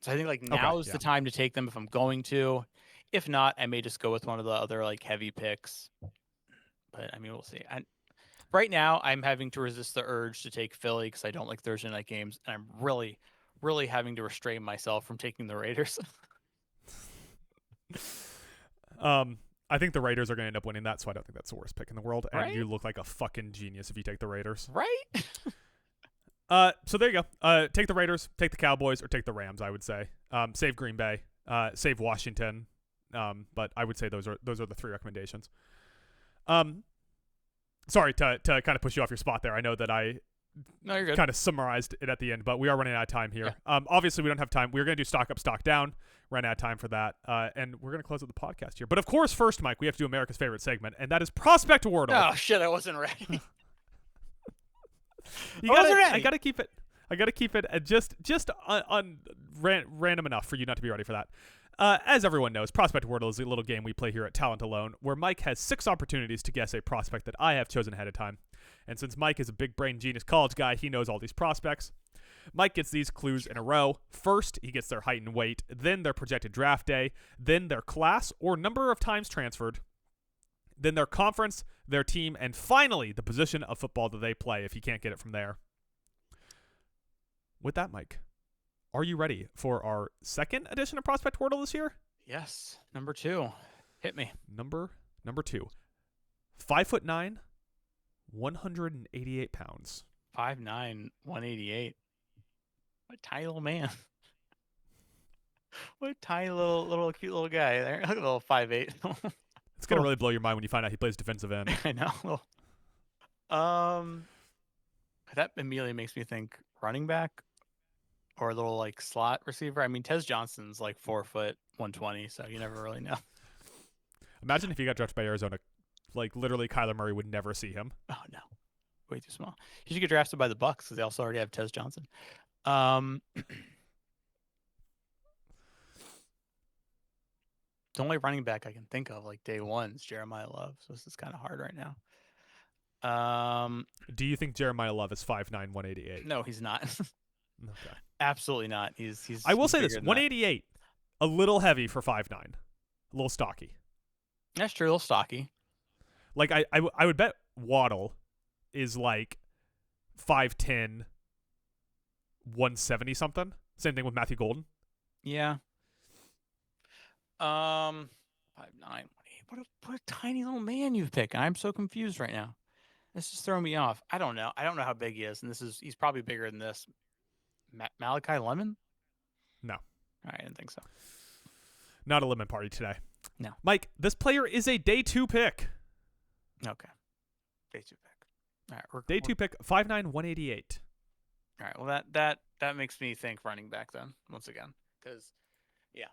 So I think now is the time to take them if I'm going to. If not, I may just go with one of the other like heavy picks. But I mean, we'll see. Right now, I'm having to resist the urge to take Philly because I don't like Thursday night games, and I'm really, really having to restrain myself from taking the Raiders.
I think the Raiders are going to end up winning that, so I don't think that's the worst pick in the world. And
Right?
you look like a fucking genius if you take the Raiders.
Right?
So there you go. Take the Raiders, take the Cowboys, or take the Rams. I would say. Save Green Bay. Save Washington. But I would say those are the three recommendations. Sorry to kind of push you off your spot there. I know that I
No, you're good.
kind of summarized it at the end, but we are running out of time here.
Yeah.
Obviously, we don't have time. We're going to do stock up, stock down. Ran out of time for that. And we're going to close out the podcast here. But of course, first, Mike, we have to do America's favorite segment, and that is Prospect Wordle.
Oh, shit, I wasn't ready.
I gotta keep it. I gotta keep it just random enough for you not to be ready for that. As everyone knows, Prospect Wordle is a little game we play here at Talent Alone, where Mike has 6 opportunities to guess a prospect that I have chosen ahead of time. And since Mike is a big brain genius college guy, he knows all these prospects. Mike gets these clues in a row. First, he gets their height and weight, then their projected draft day, then their class or number of times transferred, then their conference, their team, and finally the position of football that they play if you can't get it from there. With that, Mike, are you ready for our second edition of Prospect Wordle this year?
Yes, number 2. Hit me.
Number 2. 5'9", 188 pounds.
5'9", 188. What a tiny little man. What a tiny little cute little guy there. Look at the little 5'8".
It's gonna really blow your mind when you find out he plays defensive end.
I know. That immediately makes me think running back or a little like slot receiver. I mean, Tez Johnson's like 4 foot 120, so you never really know.
Imagine if he got drafted by Arizona. Like literally, Kyler Murray would never see him.
Oh no, way too small. He should get drafted by the Bucks because they also already have Tez Johnson. The only running back I can think of like day one is Jeremiah Love, so this is kind of hard right now.
Do you think Jeremiah Love is 5'9", 188?
No, he's not.
Okay.
Absolutely not. He's.
I will say
bigger
this:
than that.
188, a little heavy for 5'9", a little stocky.
That's true. A little stocky.
Like I would bet Waddle is like 5'10", 170 something. Same thing with Matthew Golden.
Yeah. 5'9", 188. What a tiny little man you've picked. I'm so confused right now. This is throwing me off. I don't know. I don't know how big he is, and he's probably bigger than this. Malachi Lemon?
No.
I didn't think so.
Not a lemon party today.
No.
Mike, this player is a day 2 pick.
Okay. Day 2 pick. All right.
Day 2 pick, 5'9", 188.
All right. Well, that makes me think running back then once again, because yeah,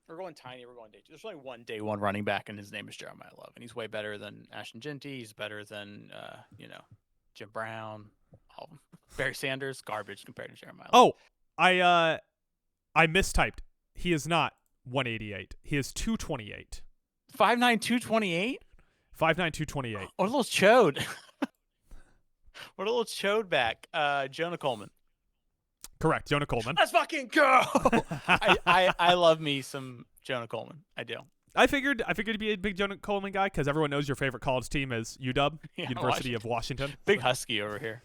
we're going tiny. We're going day 2. There's only one day 1 running back, and his name is Jeremiah Love, and he's way better than Ashton Genty. He's better than Jim Brown. All of them. Barry Sanders, garbage compared to Jeremiah Love.
Oh, I mistyped. He is not 188. He is 228.
5'9", 228.
5'9", 228.
What a little chode. What a little chode back. Jonah Coleman.
Correct, Jonah Coleman.
Let's fucking go. I love me some Jonah Coleman. I do.
I figured to be a big Jonah Coleman guy because everyone knows your favorite college team is UW,
Yeah,
University of Washington.
Big Husky over here.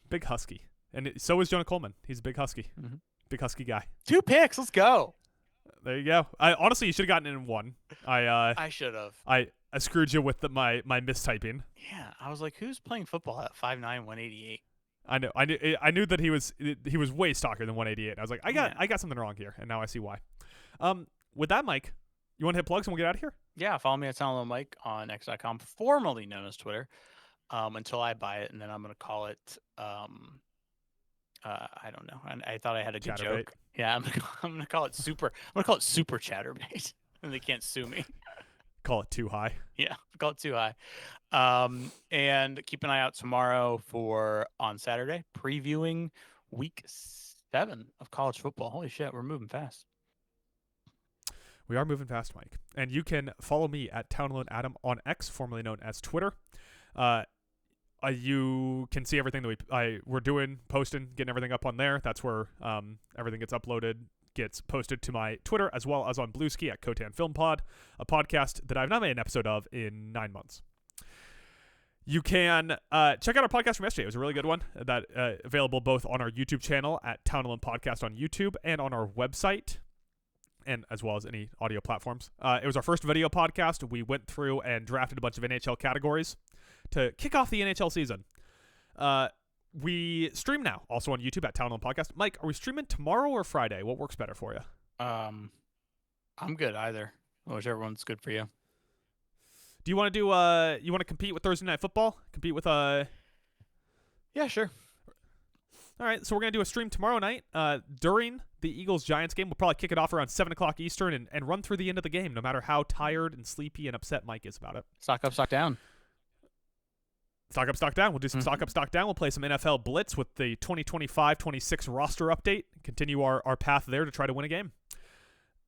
Big Husky. And so is Jonah Coleman. He's a big Husky.
Mm-hmm.
Big Husky guy.
2 picks. Let's go.
There you go. Honestly, you should have gotten in 1.
I should have.
I screwed you with my mistyping.
Yeah, I was like, who's playing football at 5'9", 188?
I knew that he was way stockier than 188. I was like, I got something wrong here, and now I see why. With that, Mike, you want to hit plugs and we'll get out of here?
Yeah, follow me at Talent Mike on X.com, formerly known as Twitter, until I buy it, and then I'm gonna call it I don't know. I thought I had a good
Chatterbait.
joke. Yeah, I'm gonna call it super. I'm gonna call it Super Chatterbait, and they can't sue me.
Call it too high.
Yeah, call it too high. And keep an eye out tomorrow on Saturday, previewing week 7 of college football. Holy shit, we're moving fast.
We are moving fast, Mike. And you can follow me at TownLoneAdam on X, formerly known as Twitter. You can see everything that we're doing, posting, getting everything up on there. That's where everything gets uploaded, gets posted to my Twitter, as well as on Blueski at Cotan Film Pod, a podcast that I've not made an episode of in 9 months. You can check out our podcast from yesterday. It was a really good one. That available both on our YouTube channel at Town Alone Podcast on YouTube and on our website and as well as any audio platforms. It was our first video podcast. We went through and drafted a bunch of NHL categories to kick off the NHL season. We stream now, also on YouTube at Town on Podcast. Mike, are we streaming tomorrow or Friday? What works better for you?
I'm good either. Whichever one's good for you.
Do you want to do you want to compete with Thursday Night Football? Compete with
Yeah, sure.
All right, so we're going to do a stream tomorrow night during the Eagles-Giants game. We'll probably kick it off around 7 o'clock Eastern and run through the end of the game, no matter how tired and sleepy and upset Mike is about it.
Stock up, stock down.
Stock up, stock down. We'll do some stock up, stock down. We'll play some NFL Blitz with the 2025-26 roster update. Continue our path there to try to win a game.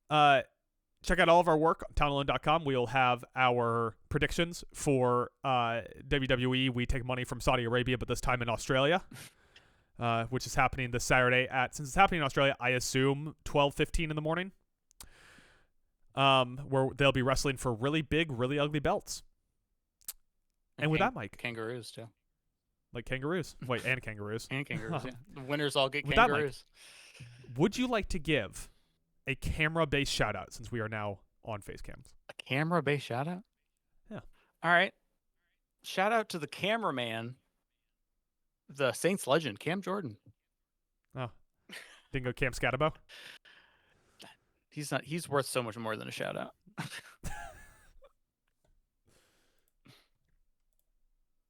Check out all of our work on townalone.com. We'll have our predictions for WWE. We take money from Saudi Arabia, but this time in Australia. Which is happening this Saturday since it's happening in Australia, I assume 12:15 in the morning. Where they'll be wrestling for really big, really ugly belts. And with that, Mike,
kangaroos too.
Like kangaroos. Wait, and kangaroos.
And kangaroos. Yeah. The winners all get
With that,
kangaroos.
Mike, would you like to give a camera-based shout out since we are now on face cams?
A camera-based shout out?
Yeah.
All right. Shout out to the cameraman. The Saints legend, Cam Jordan.
Oh, Dingo Cam Scatabo.
He's worth so much more than a shout out.